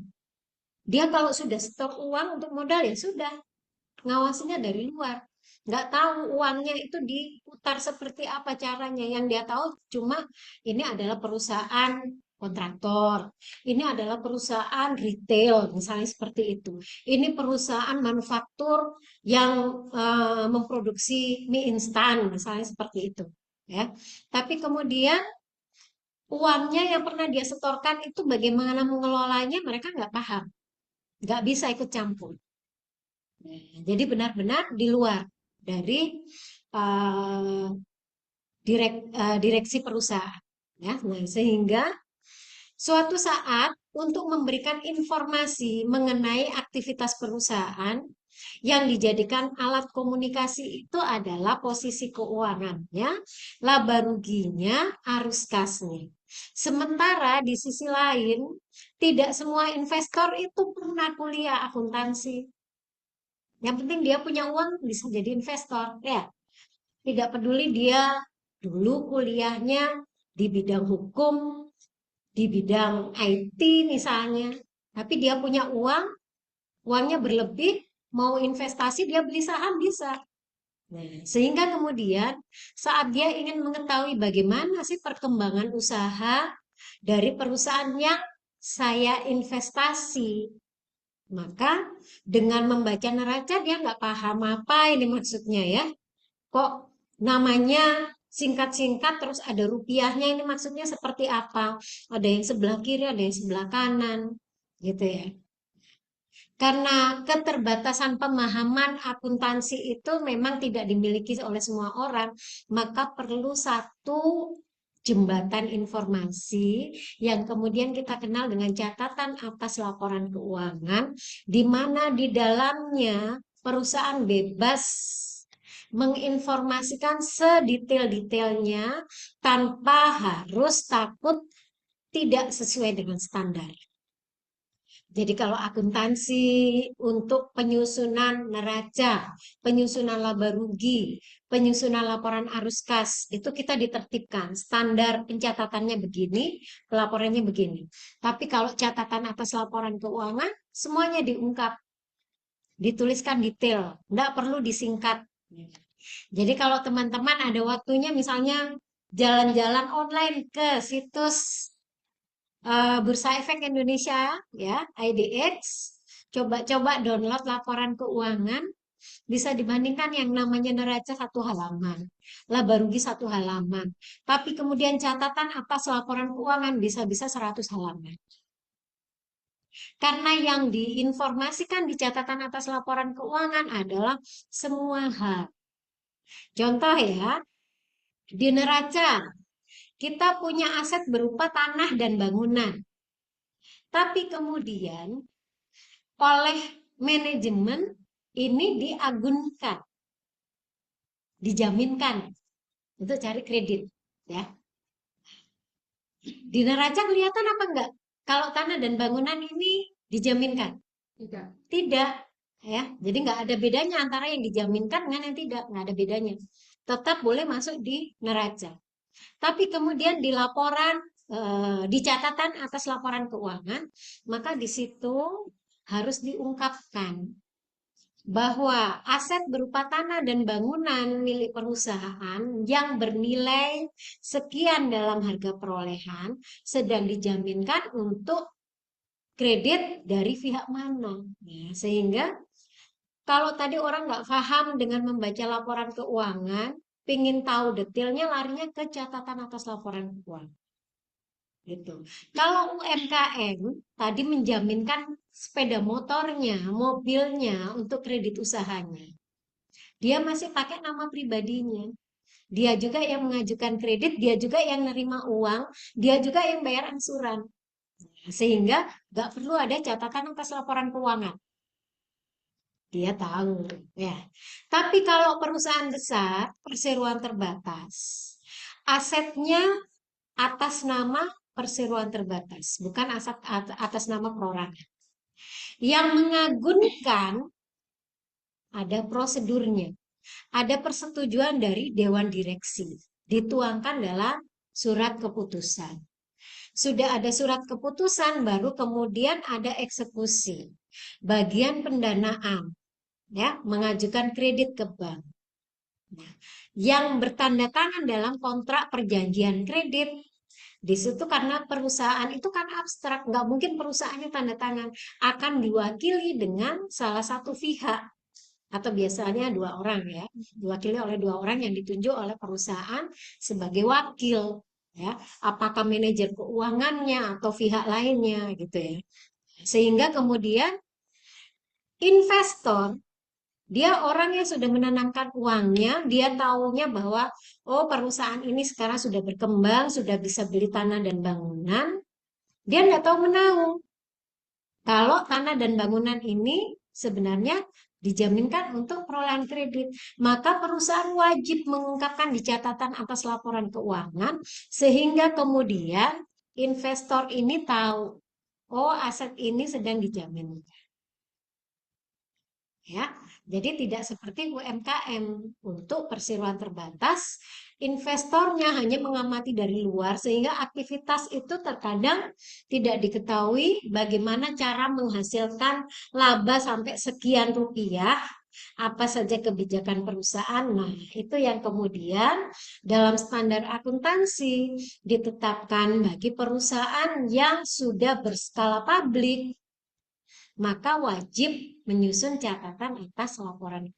Dia kalau sudah setor uang untuk modal ya sudah, ngawasinya dari luar. Nggak tahu uangnya itu diputar seperti apa caranya. Yang dia tahu cuma ini adalah perusahaan kontraktor, ini adalah perusahaan retail, misalnya seperti itu. Ini perusahaan manufaktur yang memproduksi mie instan, misalnya seperti itu. Ya, tapi kemudian uangnya yang pernah dia setorkan itu bagaimana mengelolanya mereka nggak paham, nggak bisa ikut campur. Nah, jadi benar-benar di luar dari uh, direksi perusahaan. Ya, nah, sehingga suatu saat untuk memberikan informasi mengenai aktivitas perusahaan yang dijadikan alat komunikasi itu adalah posisi keuangannya, laba ruginya, arus kasnya. Sementara di sisi lain, tidak semua investor itu pernah kuliah akuntansi. Yang penting dia punya uang bisa jadi investor, ya. Tidak peduli dia dulu kuliahnya di bidang hukum, di bidang IT misalnya, tapi dia punya uang, uangnya berlebih, mau investasi dia beli saham bisa. Nah, sehingga kemudian saat dia ingin mengetahui bagaimana sih perkembangan usaha dari perusahaan yang saya investasi, maka dengan membaca neraca dia nggak paham apa ini maksudnya ya. Kok namanya singkat-singkat terus ada rupiahnya ini maksudnya seperti apa? Ada yang sebelah kiri, ada yang sebelah kanan, gitu ya. Karena keterbatasan pemahaman akuntansi itu memang tidak dimiliki oleh semua orang, maka perlu satu jembatan informasi yang kemudian kita kenal dengan catatan atas laporan keuangan, di mana di dalamnya perusahaan bebas menginformasikan sedetail-detailnya tanpa harus takut tidak sesuai dengan standar. Jadi kalau akuntansi untuk penyusunan neraca, penyusunan laba rugi, penyusunan laporan arus kas, itu kita ditertibkan. Standar pencatatannya begini, pelaporannya begini. Tapi kalau catatan atas laporan keuangan, semuanya diungkap, dituliskan detail, nggak perlu disingkat. Jadi kalau teman-teman ada waktunya misalnya jalan-jalan online ke situs Bursa Efek Indonesia ya, IDX, coba-coba download laporan keuangan, bisa dibandingkan yang namanya neraca satu halaman, laba rugi satu halaman, tapi kemudian catatan atas laporan keuangan bisa-bisa 100 halaman. Karena yang diinformasikan di catatan atas laporan keuangan adalah semua hal. Contoh ya, di neraca kita punya aset berupa tanah dan bangunan. Tapi kemudian oleh manajemen ini diagunkan, dijaminkan untuk cari kredit, ya. Di neraca kelihatan apa enggak? Kalau tanah dan bangunan ini dijaminkan? Tidak. Tidak, ya. Jadi nggak ada bedanya antara yang dijaminkan dengan yang tidak, nggak ada bedanya. Tetap boleh masuk di neraca. Tapi kemudian di laporan, di catatan atas laporan keuangan, maka di situ harus diungkapkan bahwa aset berupa tanah dan bangunan milik perusahaan yang bernilai sekian dalam harga perolehan sedang dijaminkan untuk kredit dari pihak mana. Ya, sehingga kalau tadi orang nggak paham dengan membaca laporan keuangan, pingin tahu detailnya larinya ke catatan atas laporan keuangan. Gitu. Kalau UMKM tadi menjaminkan sepeda motornya, mobilnya untuk kredit usahanya. Dia masih pakai nama pribadinya. Dia juga yang mengajukan kredit, dia juga yang nerima uang, dia juga yang bayar angsuran. Sehingga nggak perlu ada catatan atas laporan keuangan. Dia tahu, ya. Tapi kalau perusahaan besar, perseroan terbatas, asetnya atas nama perseroan terbatas, bukan atas nama perorangan. Yang mengagunkan ada prosedurnya, ada persetujuan dari Dewan Direksi, dituangkan dalam surat keputusan. Sudah ada surat keputusan, baru kemudian ada eksekusi. Bagian pendanaan, ya, mengajukan kredit ke bank. Nah, yang bertanda tangan dalam kontrak perjanjian kredit di situ karena perusahaan itu kan abstrak, nggak mungkin perusahaannya tanda tangan, akan diwakili dengan salah satu pihak atau biasanya dua orang ya, diwakili oleh dua orang yang ditunjuk oleh perusahaan sebagai wakil ya, apakah manajer keuangannya atau pihak lainnya gitu ya. Sehingga kemudian investor dia orang yang sudah menanamkan uangnya, dia tahunya bahwa oh perusahaan ini sekarang sudah berkembang, sudah bisa beli tanah dan bangunan. Dia nggak tahu menahu kalau tanah dan bangunan ini sebenarnya dijaminkan untuk perolehan kredit. Maka perusahaan wajib mengungkapkan di catatan atas laporan keuangan sehingga kemudian investor ini tahu, oh aset ini sedang dijamin. Ya, jadi tidak seperti UMKM untuk perseroan terbatas, investornya hanya mengamati dari luar sehingga aktivitas itu terkadang tidak diketahui bagaimana cara menghasilkan laba sampai sekian rupiah, apa saja kebijakan perusahaan. Nah, itu yang kemudian dalam standar akuntansi ditetapkan bagi perusahaan yang sudah berskala publik, maka wajib menyusun catatan atas laporan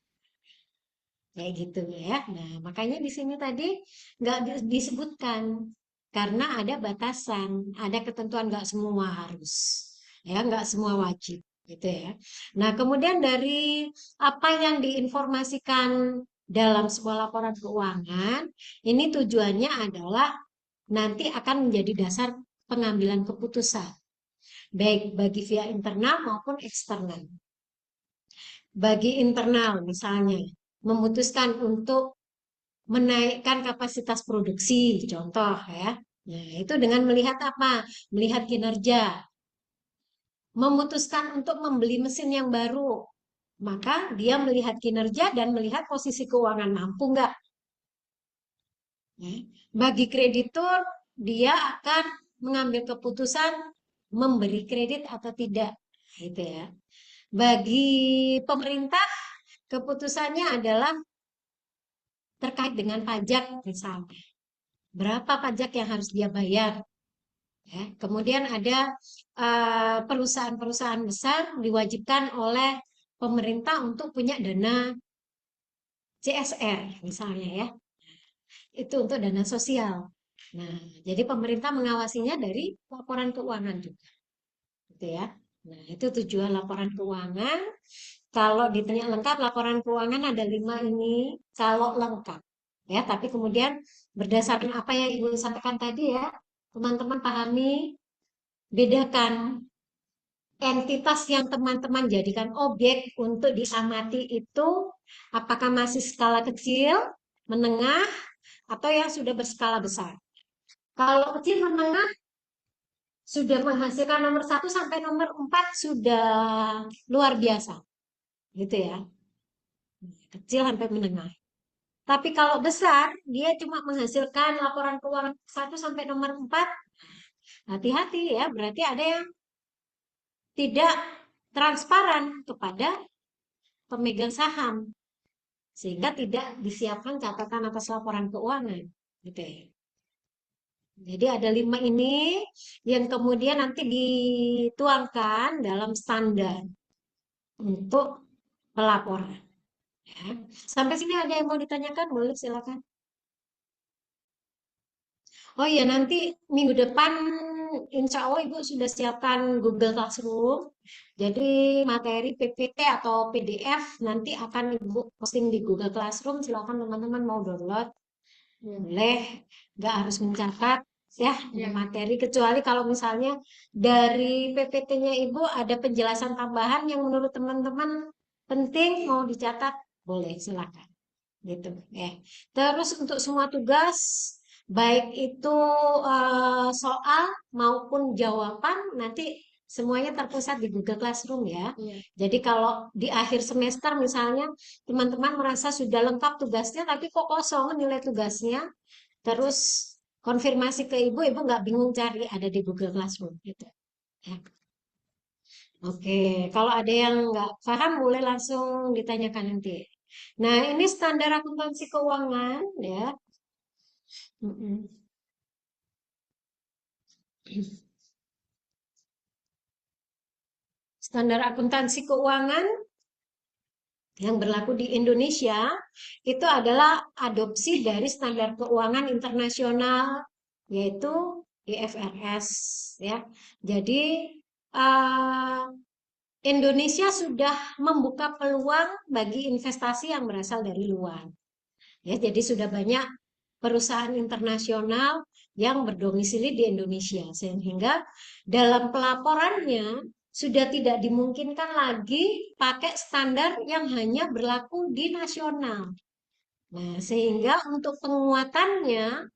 kayak gitu ya. Nah, makanya di sini tadi nggak disebutkan karena ada batasan, ada ketentuan nggak semua harus, ya nggak semua wajib gitu ya. Nah, kemudian dari apa yang diinformasikan dalam sebuah laporan keuangan, ini tujuannya adalah nanti akan menjadi dasar pengambilan keputusan, baik bagi via internal maupun eksternal. Bagi internal misalnya, memutuskan untuk menaikkan kapasitas produksi, contoh ya. Nah, itu dengan melihat apa? Melihat kinerja. memutuskan untuk membeli mesin yang baru, maka dia melihat kinerja dan melihat posisi keuangan, mampu nggak. Bagi kreditur, dia akan mengambil keputusan memberi kredit atau tidak, gitu ya. Bagi pemerintah, keputusannya adalah terkait dengan pajak misalnya. Berapa pajak yang harus dia bayar? Ya. Kemudian ada perusahaan-perusahaan besar diwajibkan oleh pemerintah untuk punya dana CSR misalnya ya. Itu untuk dana sosial. Nah, jadi pemerintah mengawasinya dari laporan keuangan juga. Gitu ya. Nah, itu tujuan laporan keuangan. Kalau ditanya lengkap, laporan keuangan ada 5 ini. Kalau lengkap. Ya, tapi kemudian berdasarkan apa yang Ibu sampaikan tadi ya, teman-teman pahami, bedakan entitas yang teman-teman jadikan objek untuk diamati itu apakah masih skala kecil, menengah, atau yang sudah berskala besar. Kalau kecil menengah sudah menghasilkan nomor 1 sampai nomor 4 sudah luar biasa. Gitu ya. Kecil sampai menengah. Tapi kalau besar, dia cuma menghasilkan laporan keuangan 1 sampai nomor 4. Hati-hati ya, berarti ada yang tidak transparan kepada pemegang saham. Sehingga tidak disiapkan catatan atas laporan keuangan. Gitu ya. Jadi ada 5 ini yang kemudian nanti dituangkan dalam standar untuk pelaporan. Ya. Sampai sini ada yang mau ditanyakan? Boleh silakan. Oh iya, nanti minggu depan insya Allah Ibu sudah siapkan Google Classroom. Jadi materi PPT atau PDF nanti akan Ibu posting di Google Classroom. Silakan teman-teman mau download. Boleh, nggak harus mencatat ya materi. Kecuali kalau misalnya dari PPT-nya Ibu ada penjelasan tambahan yang menurut teman-teman penting mau dicatat, boleh silakan. Gitu ya. Terus untuk semua tugas baik itu soal maupun jawaban nanti semuanya terpusat di Google Classroom ya. Iya. Jadi kalau di akhir semester misalnya teman-teman merasa sudah lengkap tugasnya tapi kok kosong nilai tugasnya, terus konfirmasi ke ibu, ibu nggak bingung cari ada di Google Classroom gitu. Ya. Oke, kalau ada yang nggak paham boleh langsung ditanyakan nanti. Nah, ini standar akuntansi keuangan ya. Mm-mm. Standar akuntansi keuangan yang berlaku di Indonesia itu adalah adopsi dari standar keuangan internasional yaitu IFRS ya. Jadi uh, Indonesia sudah membuka peluang bagi investasi yang berasal dari luar. Ya, jadi sudah banyak perusahaan internasional yang berdomisili di Indonesia sehingga dalam pelaporannya sudah tidak dimungkinkan lagi pakai standar yang hanya berlaku di nasional. Nah, sehingga untuk penguatannya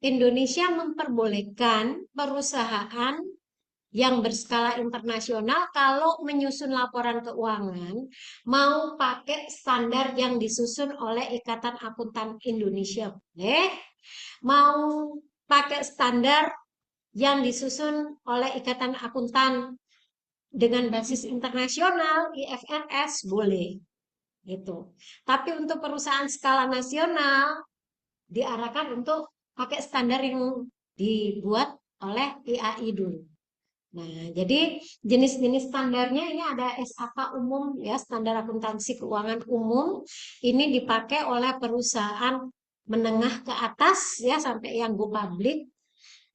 Indonesia memperbolehkan perusahaan yang berskala internasional kalau menyusun laporan keuangan mau pakai standar yang disusun oleh Ikatan Akuntan Indonesia boleh, mau pakai standar yang disusun oleh Ikatan Akuntan dengan basis internasional IFRS boleh gitu. Tapi untuk perusahaan skala nasional diarahkan untuk pakai standar yang dibuat oleh IAI dulu. Nah, jadi jenis-jenis standarnya ini ada SAK umum ya, standar akuntansi keuangan umum. Ini dipakai oleh perusahaan menengah ke atas ya sampai yang go public.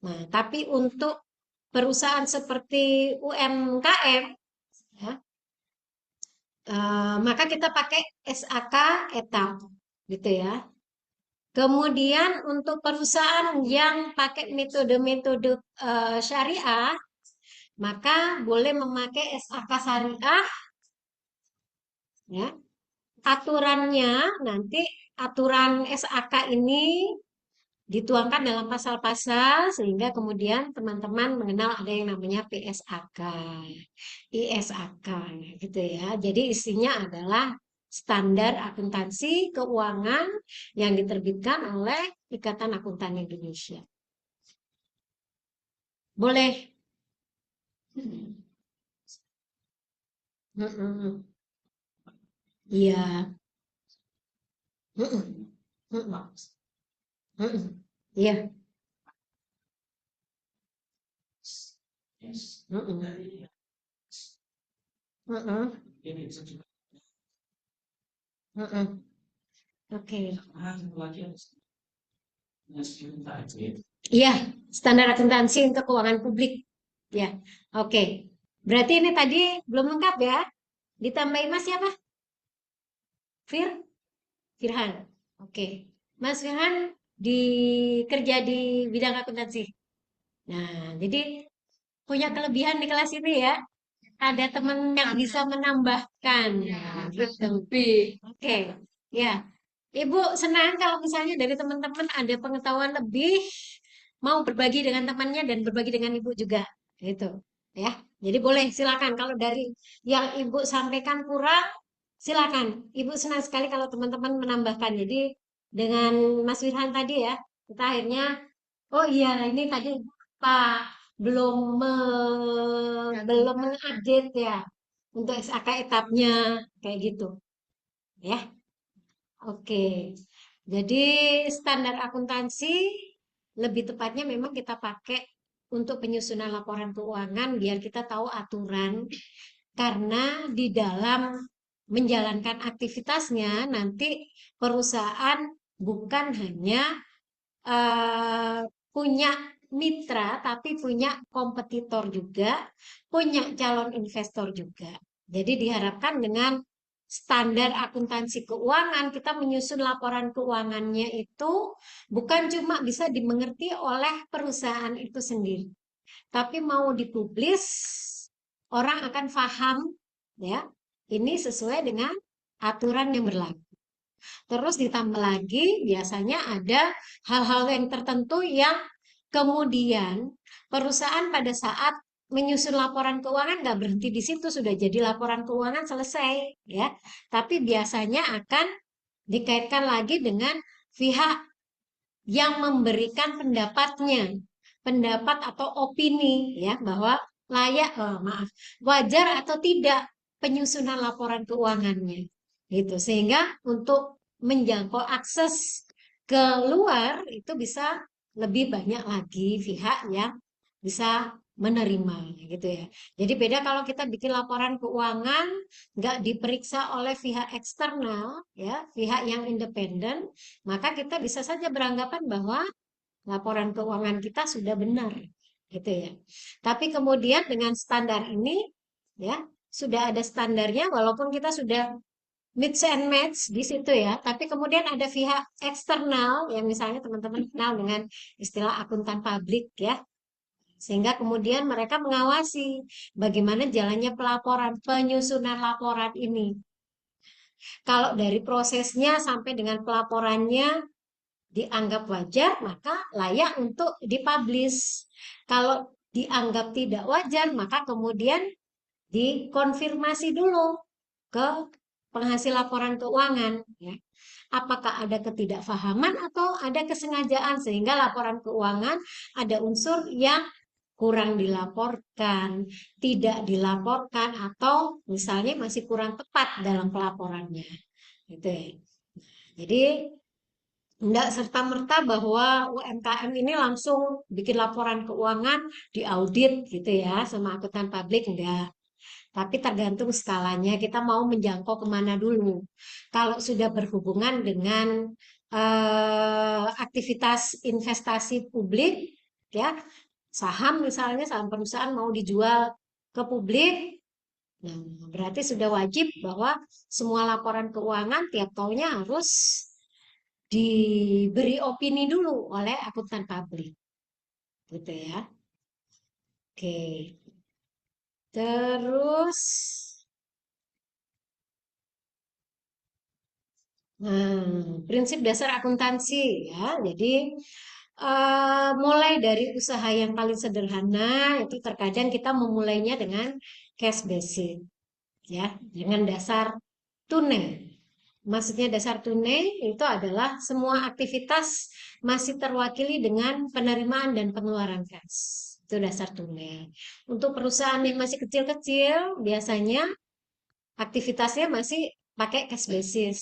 Nah, tapi untuk perusahaan seperti UMKM ya, maka kita pakai SAK etap gitu ya. Kemudian untuk perusahaan yang pakai metode-metode syariah maka boleh memakai SAK syariah ya. Aturannya nanti aturan SAK ini dituangkan dalam pasal-pasal sehingga kemudian teman-teman mengenal ada yang namanya PSAK, ISAK gitu ya. Jadi isinya adalah standar akuntansi keuangan yang diterbitkan oleh Ikatan Akuntan Indonesia. Boleh. Mm-mm. Iya. Mm-mm. Mm-mm. Mm-mm. Iya. Mm-mm. Mm-mm. Mm-mm. Oke. Iya, standar akuntansi untuk keuangan publik. Ya, oke. Berarti ini tadi belum lengkap ya? Ditambahin Mas siapa? Fir? Firhan. Oke. Mas Firhan kerja di bidang akuntansi. Nah, jadi punya kelebihan di kelas ini ya. Ada teman yang bisa menambahkan. Nah, gitu. Oke. Ya, Ibu senang kalau misalnya dari teman-teman ada pengetahuan lebih, mau berbagi dengan temannya dan berbagi dengan Ibu juga. Gitu. Ya. Jadi boleh silakan kalau dari yang Ibu sampaikan kurang, silakan. Ibu senang sekali kalau teman-teman menambahkan. Jadi dengan Mas Wirhan tadi ya, kita akhirnya, oh iya ini tadi Pak belum belum mengupdate ya untuk SAK etapnya kayak gitu. Ya. Oke, jadi standar akuntansi lebih tepatnya memang kita pakai untuk penyusunan laporan keuangan biar kita tahu aturan karena di dalam menjalankan aktivitasnya nanti perusahaan bukan hanya eh, punya mitra tapi punya kompetitor juga, punya calon investor juga. Jadi diharapkan dengan standar akuntansi keuangan, kita menyusun laporan keuangannya itu bukan cuma bisa dimengerti oleh perusahaan itu sendiri, tapi mau dipublis, orang akan paham ya, ini sesuai dengan aturan yang berlaku. Terus ditambah lagi, biasanya ada hal-hal yang tertentu yang kemudian perusahaan pada saat menyusun laporan keuangan nggak berhenti di situ, sudah jadi laporan keuangan selesai, ya. Tapi biasanya akan dikaitkan lagi dengan pihak yang memberikan pendapatnya, pendapat atau opini, ya, bahwa layak, maaf, wajar atau tidak penyusunan laporan keuangannya, gitu. Sehingga untuk menjangkau akses ke luar itu bisa lebih banyak lagi pihak yang bisa menerima gitu ya. Jadi beda kalau kita bikin laporan keuangan nggak diperiksa oleh pihak eksternal ya, pihak yang independen, maka kita bisa saja beranggapan bahwa laporan keuangan kita sudah benar gitu ya. Tapi kemudian dengan standar ini ya, sudah ada standarnya walaupun kita sudah mix and match di situ ya, tapi kemudian ada pihak eksternal yang misalnya teman-teman kenal dengan istilah akuntan publik ya, sehingga kemudian mereka mengawasi bagaimana jalannya pelaporan, penyusunan laporan ini. Kalau dari prosesnya sampai dengan pelaporannya dianggap wajar, maka layak untuk dipublish. Kalau dianggap tidak wajar, maka kemudian dikonfirmasi dulu ke penghasil laporan keuangan. Ya. Apakah ada ketidakfahaman atau ada kesengajaan sehingga laporan keuangan ada unsur yang kurang dilaporkan, tidak dilaporkan, atau misalnya masih kurang tepat dalam pelaporannya. Gitu ya. Jadi tidak serta-merta bahwa UMKM ini langsung bikin laporan keuangan diaudit gitu ya sama akuntan publik, enggak. Tapi tergantung skalanya, kita mau menjangkau kemana dulu. Kalau sudah berhubungan dengan aktivitas investasi publik, ya saham misalnya, saham perusahaan mau dijual ke publik, nah berarti sudah wajib bahwa semua laporan keuangan tiap tahunnya harus diberi opini dulu oleh akuntan publik, gitu ya. Oke, terus, prinsip dasar akuntansi ya. Jadi mulai dari usaha yang paling sederhana itu terkadang kita memulainya dengan cash basic, ya, dengan dasar tunai. Maksudnya dasar tunai itu adalah semua aktivitas masih terwakili dengan penerimaan dan pengeluaran cash. Itu dasar tunai. Untuk perusahaan yang masih kecil-kecil, biasanya aktivitasnya masih pakai cash basis.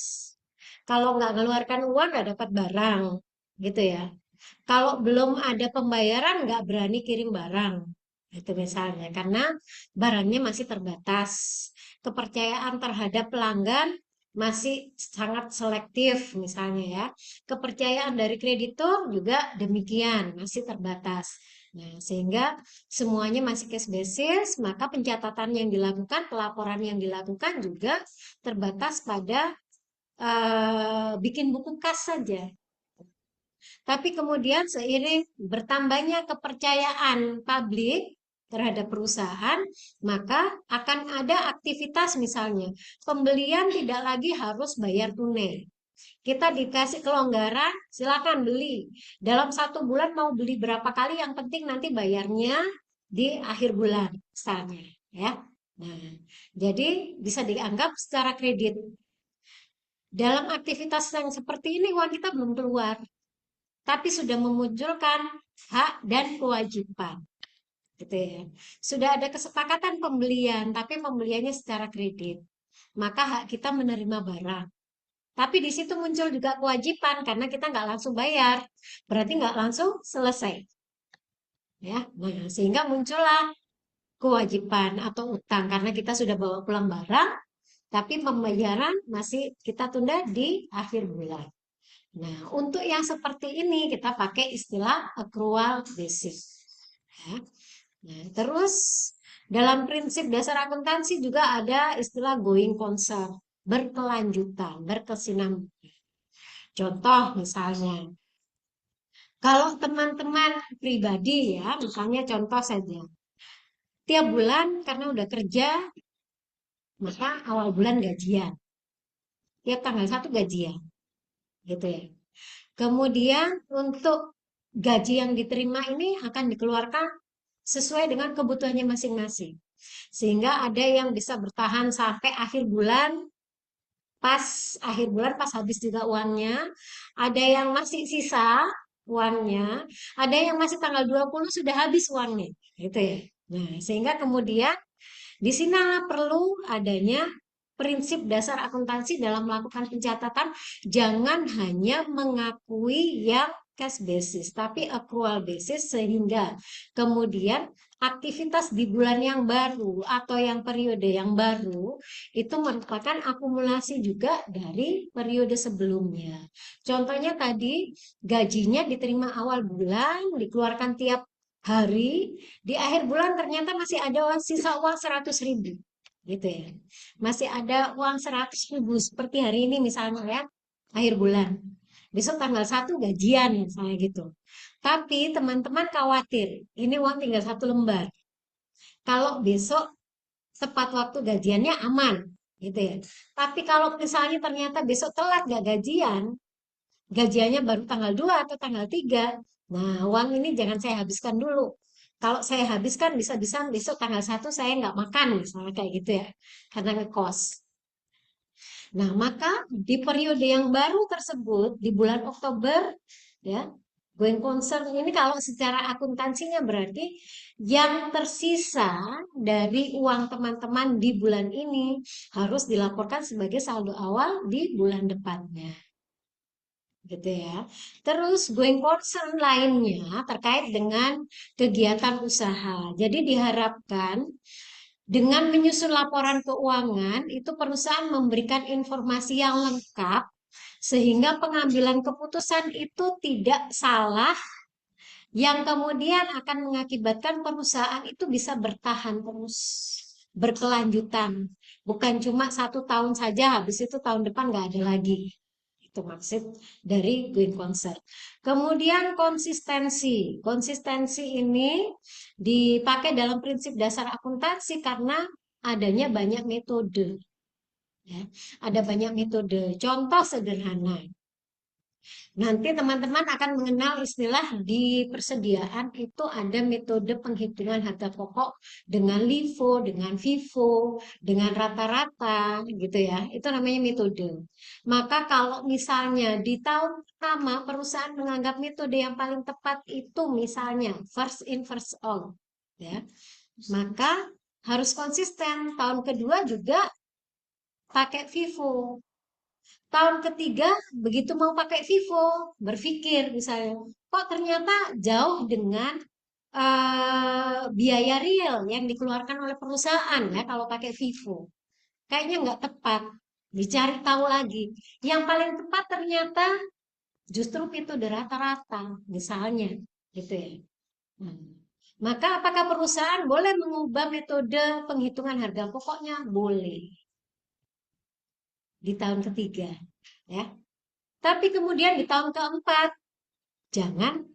Kalau nggak mengeluarkan uang, nggak dapat barang, gitu ya. Kalau belum ada pembayaran, nggak berani kirim barang. Itu misalnya, karena barangnya masih terbatas. Kepercayaan terhadap pelanggan masih sangat selektif, misalnya ya. Kepercayaan dari kreditur juga demikian, masih terbatas. Nah, sehingga semuanya masih cash basis, maka pencatatan yang dilakukan, pelaporan yang dilakukan juga terbatas pada bikin buku kas saja. Tapi kemudian seiring bertambahnya kepercayaan publik terhadap perusahaan, maka akan ada aktivitas misalnya pembelian tidak lagi harus bayar tunai. Kita dikasih kelonggaran, silakan beli. Dalam 1 bulan mau beli berapa kali, yang penting nanti bayarnya di akhir bulan, misalnya. Ya. Nah, jadi bisa dianggap secara kredit. Dalam aktivitas yang seperti ini, uang kita belum keluar tapi sudah memunculkan hak dan kewajiban, gitu ya. Sudah ada kesepakatan pembelian, tapi pembeliannya secara kredit, maka hak kita menerima barang. Tapi di situ muncul juga kewajiban karena kita nggak langsung bayar, berarti nggak langsung selesai, ya. Nah, sehingga muncullah kewajiban atau utang karena kita sudah bawa pulang barang, tapi pembayaran masih kita tunda di akhir bulan. Nah, untuk yang seperti ini kita pakai istilah accrual basis. Ya. Nah, terus dalam prinsip dasar akuntansi juga ada istilah going concern, berkelanjutan, berkesinambungan. Contoh misalnya, kalau teman-teman pribadi ya, misalnya contoh saja, tiap bulan karena udah kerja, maka awal bulan gajian. Tiap tanggal 1 gajian, gitu ya. Kemudian untuk gaji yang diterima ini akan dikeluarkan sesuai dengan kebutuhannya masing-masing. Sehingga ada yang bisa bertahan sampai akhir bulan, pas akhir bulan pas habis juga uangnya, ada yang masih sisa uangnya, ada yang masih tanggal 20 sudah habis uangnya, gitu ya. Nah, sehingga kemudian di sinilah perlu adanya prinsip dasar akuntansi dalam melakukan pencatatan, jangan hanya mengakui yang cash basis, tapi accrual basis sehingga kemudian aktivitas di bulan yang baru atau yang periode yang baru itu merupakan akumulasi juga dari periode sebelumnya. Contohnya tadi gajinya diterima awal bulan, dikeluarkan tiap hari, di akhir bulan ternyata masih ada sisa uang 100.000, gitu ya. Masih ada uang 100.000 seperti hari ini misalnya ya, akhir bulan. Besok tanggal 1 gajian misalnya gitu. Tapi teman-teman khawatir, ini uang tinggal 1 lembar. Kalau besok tepat waktu gajiannya aman, gitu ya. Tapi kalau misalnya ternyata besok telat gak gajian, gajiannya baru tanggal 2 atau tanggal 3. Nah, uang ini jangan saya habiskan dulu. Kalau saya habiskan bisa-bisa besok tanggal 1 saya nggak makan, misalnya kayak gitu ya. Karena ngekos. Nah, maka di periode yang baru tersebut, di bulan Oktober, ya, going concern ini kalau secara akuntansinya berarti yang tersisa dari uang teman-teman di bulan ini harus dilaporkan sebagai saldo awal di bulan depannya, gitu ya. Terus going concern lainnya terkait dengan kegiatan usaha. Jadi diharapkan dengan menyusun laporan keuangan itu perusahaan memberikan informasi yang lengkap sehingga pengambilan keputusan itu tidak salah yang kemudian akan mengakibatkan perusahaan itu bisa bertahan terus, berkelanjutan. Bukan cuma 1 tahun saja, habis itu tahun depan nggak ada lagi. Itu maksud dari going concern. Kemudian konsistensi. Konsistensi ini dipakai dalam prinsip dasar akuntansi karena adanya banyak metode. Ya. Ada banyak metode. Contoh sederhana. Nanti teman-teman akan mengenal istilah di persediaan itu ada metode penghitungan harga pokok dengan LIFO, dengan FIFO, dengan rata-rata gitu ya. Itu namanya metode. Maka kalau misalnya di tahun pertama perusahaan menganggap metode yang paling tepat itu misalnya first in first out ya. Maka harus konsisten. Tahun kedua juga pakai FIFO. Tahun ketiga, begitu mau pakai Vivo, berpikir misalnya, kok ternyata jauh dengan biaya real yang dikeluarkan oleh perusahaan ya kalau pakai Vivo. Kayaknya nggak tepat. Dicari tahu lagi. Yang paling tepat ternyata justru itu rata-rata, misalnya, gitu ya. Hmm. Maka apakah perusahaan boleh mengubah metode penghitungan harga pokoknya? Boleh di tahun ketiga, ya. Tapi kemudian di tahun keempat, jangan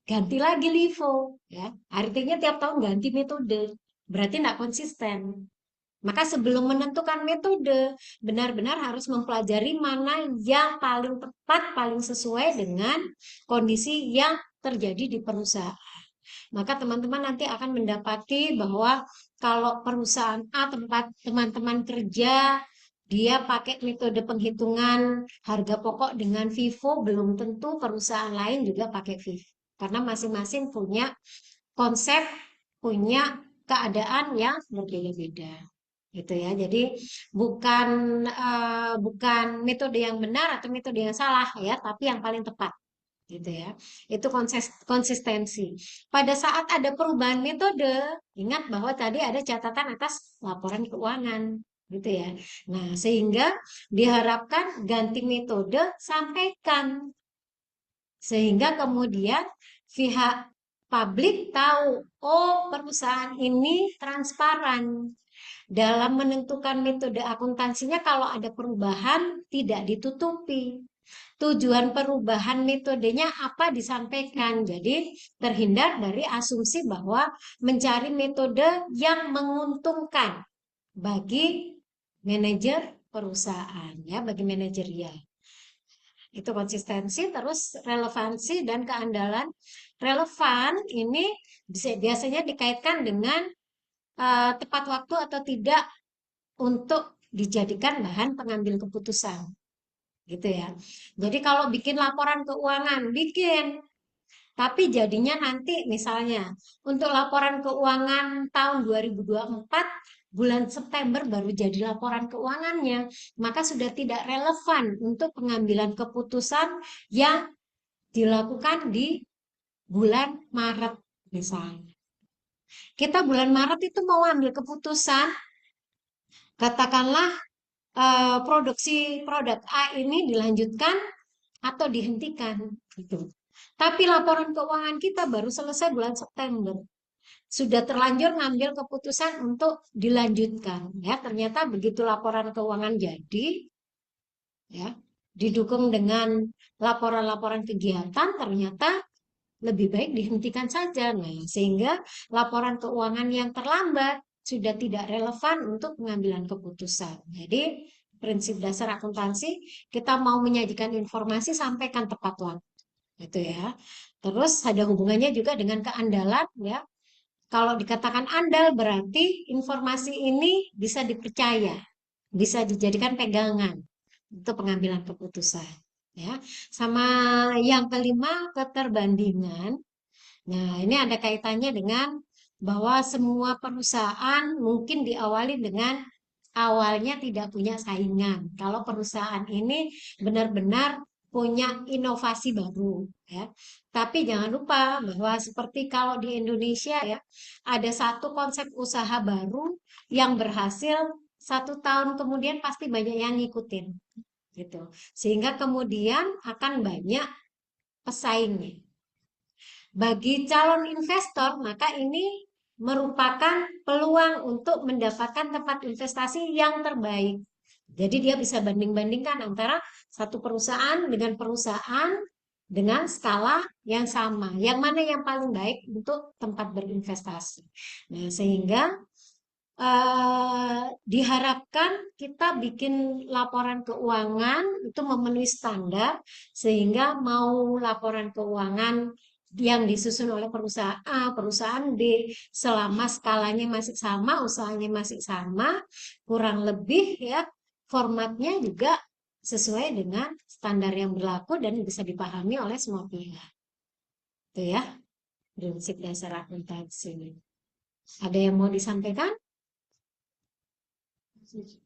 ganti lagi LIFO. Ya. Artinya tiap tahun ganti metode. Berarti tidak konsisten. Maka sebelum menentukan metode, benar-benar harus mempelajari mana yang paling tepat, paling sesuai dengan kondisi yang terjadi di perusahaan. Maka teman-teman nanti akan mendapati bahwa kalau perusahaan A tempat teman-teman kerja, dia pakai metode penghitungan harga pokok dengan FIFO, belum tentu perusahaan lain juga pakai FIFO. Karena masing-masing punya konsep, punya keadaan yang berbeda-beda. Gitu ya. Jadi bukan bukan metode yang benar atau metode yang salah ya, tapi yang paling tepat gitu ya. Itu konsistensi. Pada saat ada perubahan metode, ingat bahwa tadi ada catatan atas laporan keuangan, gitu ya. Nah, sehingga diharapkan ganti metode sampaikan sehingga kemudian pihak publik tahu, oh perusahaan ini transparan dalam menentukan metode akuntansinya kalau ada perubahan tidak ditutupi. Tujuan perubahan metodenya apa disampaikan. Jadi terhindar dari asumsi bahwa mencari metode yang menguntungkan bagi manajer perusahaan ya, bagi manajerial. Itu konsistensi, terus relevansi dan keandalan. Relevan ini biasanya dikaitkan dengan tepat waktu atau tidak untuk dijadikan bahan pengambil keputusan gitu ya. Jadi kalau bikin laporan keuangan, bikin. Tapi jadinya nanti misalnya untuk laporan keuangan tahun 2024 bulan September baru jadi laporan keuangannya, maka sudah tidak relevan untuk pengambilan keputusan yang dilakukan di bulan Maret misalnya. Kita bulan Maret itu mau ambil keputusan, katakanlah produksi produk A ini dilanjutkan atau dihentikan gitu. Tapi laporan keuangan kita baru selesai bulan September. Sudah terlanjur ngambil keputusan untuk dilanjutkan ya. Ternyata begitu laporan keuangan jadi ya, didukung dengan laporan-laporan kegiatan ternyata lebih baik dihentikan saja. Nah, sehingga laporan keuangan yang terlambat sudah tidak relevan untuk pengambilan keputusan. Jadi, prinsip dasar akuntansi, kita mau menyajikan informasi sampaikan tepat waktu. Gitu ya. Terus ada hubungannya juga dengan keandalan ya. Kalau dikatakan andal berarti informasi ini bisa dipercaya, bisa dijadikan pegangan untuk pengambilan keputusan. Ya, sama yang kelima keterbandingan. Nah, ini ada kaitannya dengan bahwa semua perusahaan mungkin diawali dengan awalnya tidak punya saingan. Kalau perusahaan ini benar-benar punya inovasi baru, ya. Tapi jangan lupa bahwa seperti kalau di Indonesia ya, ada satu konsep usaha baru yang berhasil 1 tahun kemudian pasti banyak yang ngikutin, gitu. Sehingga kemudian akan banyak pesaingnya. Bagi calon investor, maka ini merupakan peluang untuk mendapatkan tempat investasi yang terbaik. Jadi dia bisa banding-bandingkan antara satu perusahaan dengan perusahaan dengan skala yang sama. Yang mana yang paling baik untuk tempat berinvestasi. Nah, sehingga diharapkan kita bikin laporan keuangan itu memenuhi standar sehingga mau laporan keuangan yang disusun oleh perusahaan A, perusahaan B, selama skalanya masih sama, usahanya masih sama, kurang lebih ya formatnya juga sesuai dengan standar yang berlaku dan bisa dipahami oleh semua pihak. Itu ya, prinsip dasar akuntansi. Ada yang mau disampaikan?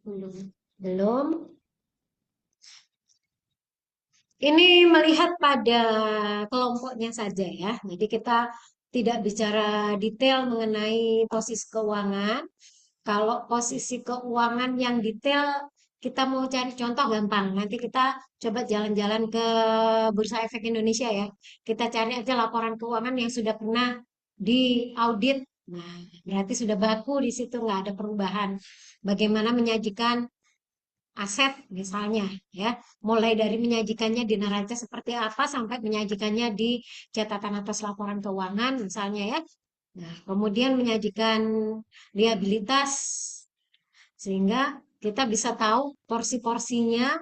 Belum. Belum. Ini melihat pada kelompoknya saja ya. Jadi kita tidak bicara detail mengenai posisi keuangan. Kalau posisi keuangan yang detail, kita mau cari contoh gampang. Nanti kita coba jalan-jalan ke Bursa Efek Indonesia ya. Kita cari aja laporan keuangan yang sudah pernah diaudit. Nah, berarti sudah baku di situ, nggak ada perubahan. Bagaimana menyajikan aset misalnya ya, mulai dari menyajikannya di neraca seperti apa sampai menyajikannya di catatan atas laporan keuangan misalnya ya. Nah, kemudian menyajikan liabilitas sehingga kita bisa tahu porsi-porsinya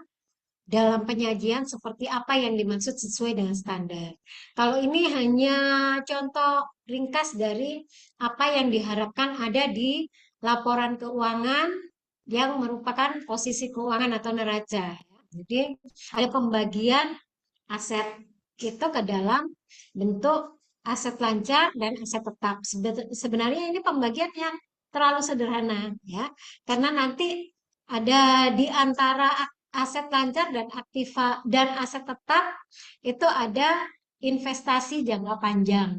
dalam penyajian seperti apa yang dimaksud sesuai dengan standar. Kalau ini hanya contoh ringkas dari apa yang diharapkan ada di laporan keuangan yang merupakan posisi keuangan atau neraca. Jadi ada pembagian aset itu ke dalam bentuk aset lancar dan aset tetap. Sebenarnya ini pembagian yang terlalu sederhana ya, karena nanti ada di antara aset lancar dan aktiva dan aset tetap itu ada investasi jangka panjang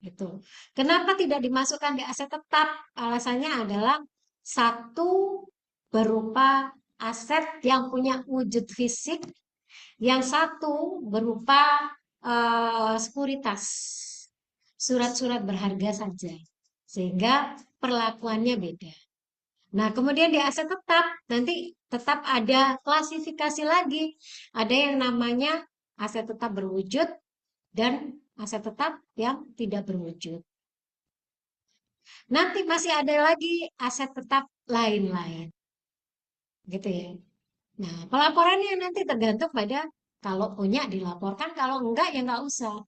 gitu. Kenapa tidak dimasukkan di aset tetap? Alasannya adalah satu berupa aset yang punya wujud fisik, yang satu berupa sekuritas, surat-surat berharga saja, sehingga perlakuannya beda. Nah, kemudian di aset tetap, nanti tetap ada klasifikasi lagi. Ada yang namanya aset tetap berwujud dan aset tetap yang tidak berwujud. Nanti masih ada lagi aset tetap lain-lain. Gitu ya. Nah, pelaporannya nanti tergantung pada kalau punya dilaporkan, kalau enggak ya enggak usah.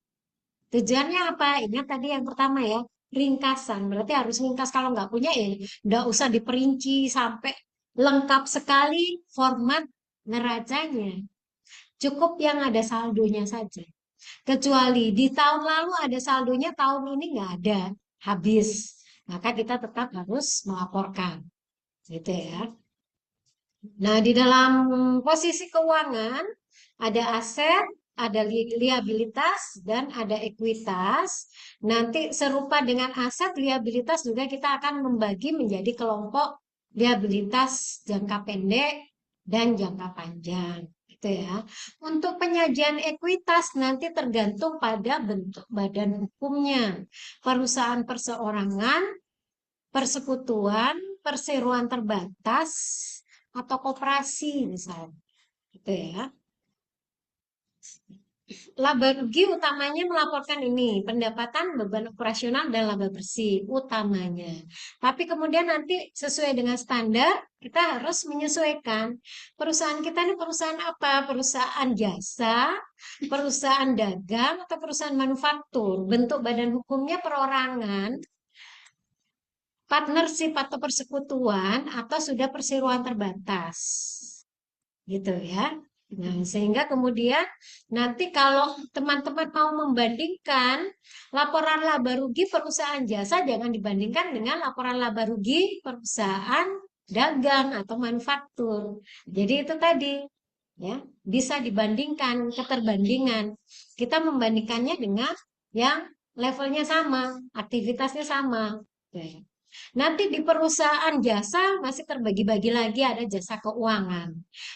Tujuannya apa? Ingat tadi yang pertama ya, ringkasan. Berarti harus ringkas. Kalau nggak punya ya nggak usah diperinci sampai lengkap sekali format neracanya. Cukup yang ada saldonya saja. Kecuali di tahun lalu ada saldonya, tahun ini nggak ada, habis. Maka kita tetap harus melaporkan. Gitu ya. Nah, di dalam posisi keuangan ada aset, ada liabilitas, dan ada ekuitas. Nanti serupa dengan aset, liabilitas juga kita akan membagi menjadi kelompok liabilitas jangka pendek dan jangka panjang. Gitu ya. Untuk penyajian ekuitas nanti tergantung pada bentuk badan hukumnya. Perusahaan perseorangan, persekutuan, perseroan terbatas, atau koperasi misalnya. Gitu ya. Laba rugi utamanya melaporkan ini, pendapatan, beban operasional, dan laba bersih utamanya. Tapi kemudian nanti sesuai dengan standar, kita harus menyesuaikan. Perusahaan kita ini perusahaan apa? Perusahaan jasa, perusahaan dagang, atau perusahaan manufaktur. Bentuk badan hukumnya perorangan, partnership atau persekutuan, atau sudah perseroan terbatas. Gitu ya. Nah, sehingga kemudian nanti kalau teman-teman mau membandingkan laporan laba rugi perusahaan jasa, jangan dibandingkan dengan laporan laba rugi perusahaan dagang atau manufaktur. Jadi itu tadi ya, bisa dibandingkan, keterbandingan. Kita membandingkannya dengan yang levelnya sama, aktivitasnya sama. Oke. Nanti di perusahaan jasa masih terbagi-bagi lagi, ada jasa keuangan,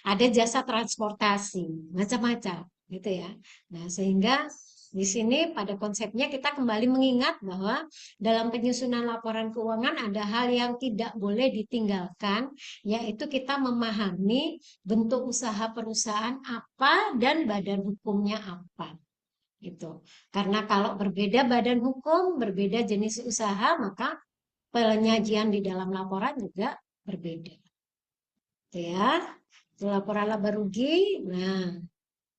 ada jasa transportasi, macam-macam gitu ya. Nah, sehingga di sini pada konsepnya kita kembali mengingat bahwa dalam penyusunan laporan keuangan ada hal yang tidak boleh ditinggalkan, yaitu kita memahami bentuk usaha perusahaan apa dan badan hukumnya apa. Gitu. Karena kalau berbeda badan hukum, berbeda jenis usaha, maka penyajian di dalam laporan juga berbeda. Gitu ya. Laporan laba rugi. Nah,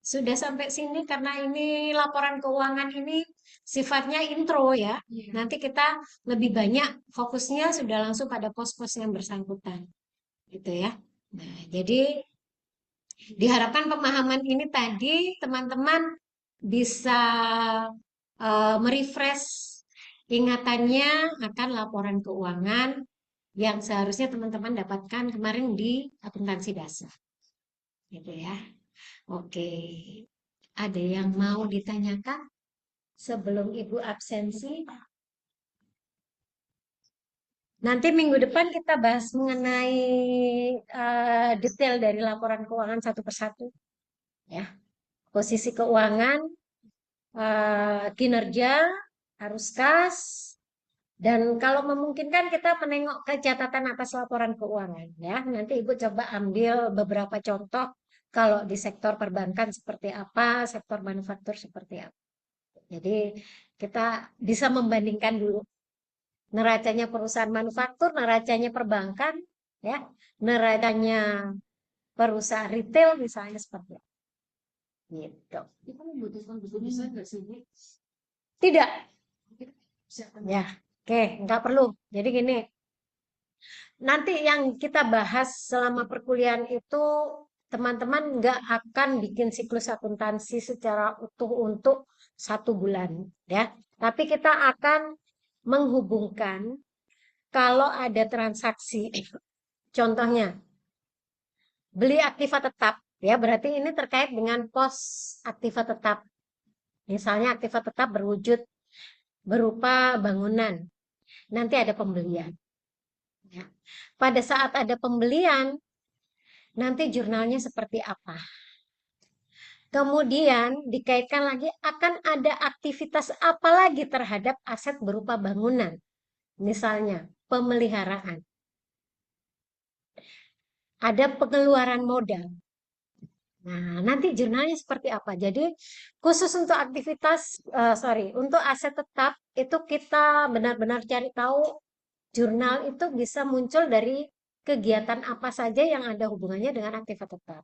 sudah sampai sini karena ini laporan keuangan ini sifatnya intro ya. Nanti kita lebih banyak fokusnya sudah langsung pada pos-pos yang bersangkutan. Gitu ya. Nah, jadi diharapkan pemahaman ini tadi teman-teman bisa merefresh ingatannya akan laporan keuangan yang seharusnya teman-teman dapatkan kemarin di akuntansi dasar. Gitu ya. Oke. Ada yang mau ditanyakan sebelum Ibu absensi? Nanti minggu depan kita bahas mengenai detail dari laporan keuangan satu persatu. Ya. Posisi keuangan, kinerja, arus kas, dan kalau memungkinkan kita menengok ke catatan atas laporan keuangan. Ya, nanti Ibu coba ambil beberapa contoh kalau di sektor perbankan seperti apa, sektor manufaktur seperti apa. Jadi kita bisa membandingkan dulu neracanya perusahaan manufaktur, neracanya perbankan, ya, neracanya perusahaan retail misalnya seperti itu. Gitu. Itu membutuhkan buku besar nggak sih, Bu? Tidak, Siapa? ya, oke, nggak perlu. Jadi gini, nanti yang kita bahas selama perkuliahan itu teman-teman nggak akan bikin siklus akuntansi secara utuh untuk 1 bulan, ya. Tapi kita akan menghubungkan kalau ada transaksi, contohnya beli aktiva tetap, ya berarti ini terkait dengan pos aktiva tetap. Misalnya aktiva tetap berwujud berupa bangunan, nanti ada pembelian. Ya. Pada saat ada pembelian, nanti jurnalnya seperti apa. Kemudian dikaitkan lagi akan ada aktivitas apa lagi terhadap aset berupa bangunan. Misalnya pemeliharaan. Ada pengeluaran modal. Nah, nanti jurnalnya seperti apa? Jadi khusus untuk untuk aset tetap itu kita benar-benar cari tahu jurnal itu bisa muncul dari kegiatan apa saja yang ada hubungannya dengan aktivitas tetap.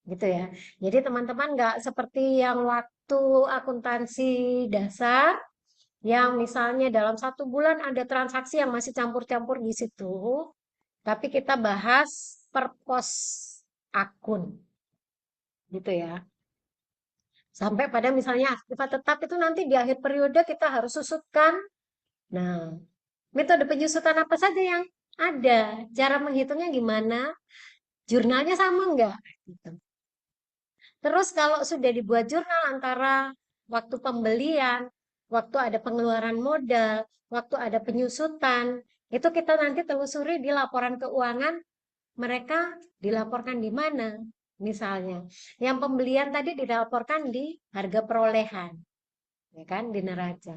Gitu ya. Jadi teman-teman nggak seperti yang waktu akuntansi dasar, yang misalnya dalam 1 bulan ada transaksi yang masih campur-campur di situ, tapi kita bahas per pos akun. Gitu ya. Sampai pada misalnya aktiva tetap itu nanti di akhir periode kita harus susutkan. Nah, metode penyusutan apa saja yang ada? Cara menghitungnya gimana? Jurnalnya sama enggak? Gitu. Terus kalau sudah dibuat jurnal antara waktu pembelian, waktu ada pengeluaran modal, waktu ada penyusutan, itu kita nanti telusuri di laporan keuangan mereka dilaporkan di mana. Misalnya, yang pembelian tadi dilaporkan di harga perolehan, ya kan, di neraca.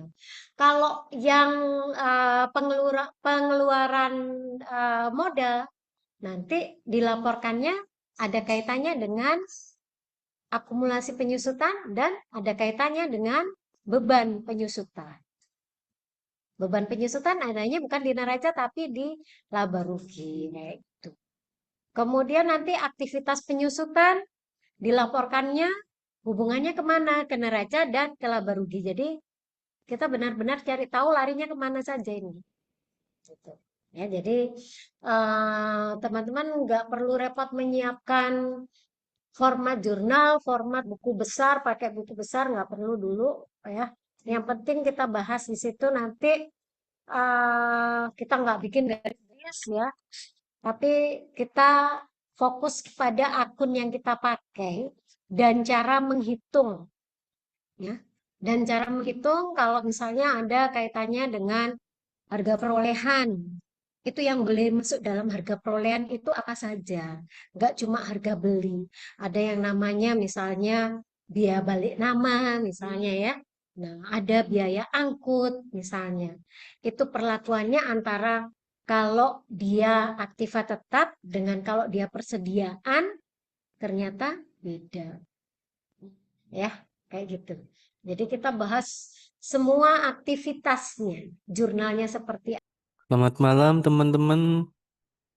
Kalau yang pengeluaran modal nanti dilaporkannya ada kaitannya dengan akumulasi penyusutan dan ada kaitannya dengan beban penyusutan. Beban penyusutan adanya bukan di neraca tapi di laba rugi kayak gitu. Kemudian nanti aktivitas penyusutan dilaporkannya hubungannya kemana? Ke neraca dan ke laba rugi. Jadi kita benar-benar cari tahu larinya kemana saja ini. Gitu. Ya, jadi teman-teman nggak perlu repot menyiapkan format jurnal, format buku besar, pakai buku besar nggak perlu dulu ya. Yang penting kita bahas di situ nanti kita nggak bikin garis ya, tapi kita fokus pada akun yang kita pakai dan cara menghitung ya. Dan cara menghitung kalau misalnya ada kaitannya dengan harga perolehan, itu yang boleh masuk dalam harga perolehan itu apa saja. Enggak cuma harga beli. Ada yang namanya misalnya biaya balik nama misalnya ya. Nah, ada biaya angkut misalnya. Itu perlakuannya antara kalau dia aktiva tetap dengan kalau dia persediaan ternyata beda. Ya, kayak gitu. Jadi kita bahas semua aktivitasnya, jurnalnya seperti apa. Selamat malam teman-teman.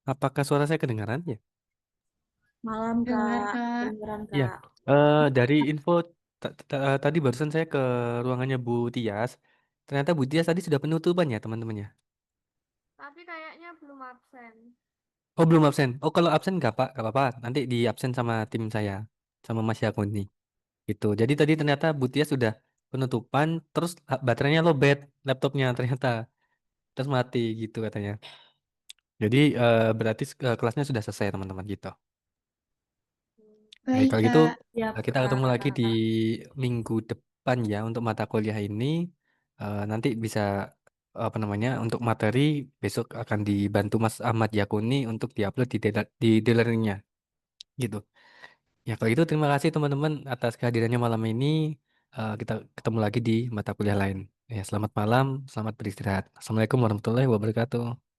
Apakah suara saya kedengaran ya? Malam Dengar, Kak, Kak. kedengeran Ya. Kak. Dari info tadi barusan saya ke ruangannya Bu Tias. Ternyata Bu Tias tadi sudah penutupan ya teman-teman ya. Tapi kayaknya belum absen. Oh belum absen. Oh kalau absen nggak Pak, nggak apa-apa. Nanti di absen sama tim saya, sama Mas Yakuni. Gitu. Jadi tadi ternyata Bu Tias sudah penutupan, terus baterainya lowbat laptopnya ternyata, terus mati gitu katanya. Jadi berarti kelasnya sudah selesai teman-teman gitu. Baik, Baik, kalau gitu Kak. Siap kita ketemu lagi di Kak. minggu depan ya untuk mata kuliah ini. Nanti bisa apa namanya untuk materi besok akan dibantu Mas Ahmad Yakuni untuk diupload di D-Learning-nya gitu. Ya kalau itu terima kasih teman-teman atas kehadirannya malam ini. Kita ketemu lagi di mata kuliah lain. Ya, selamat malam, selamat beristirahat. Assalamualaikum warahmatullahi wabarakatuh.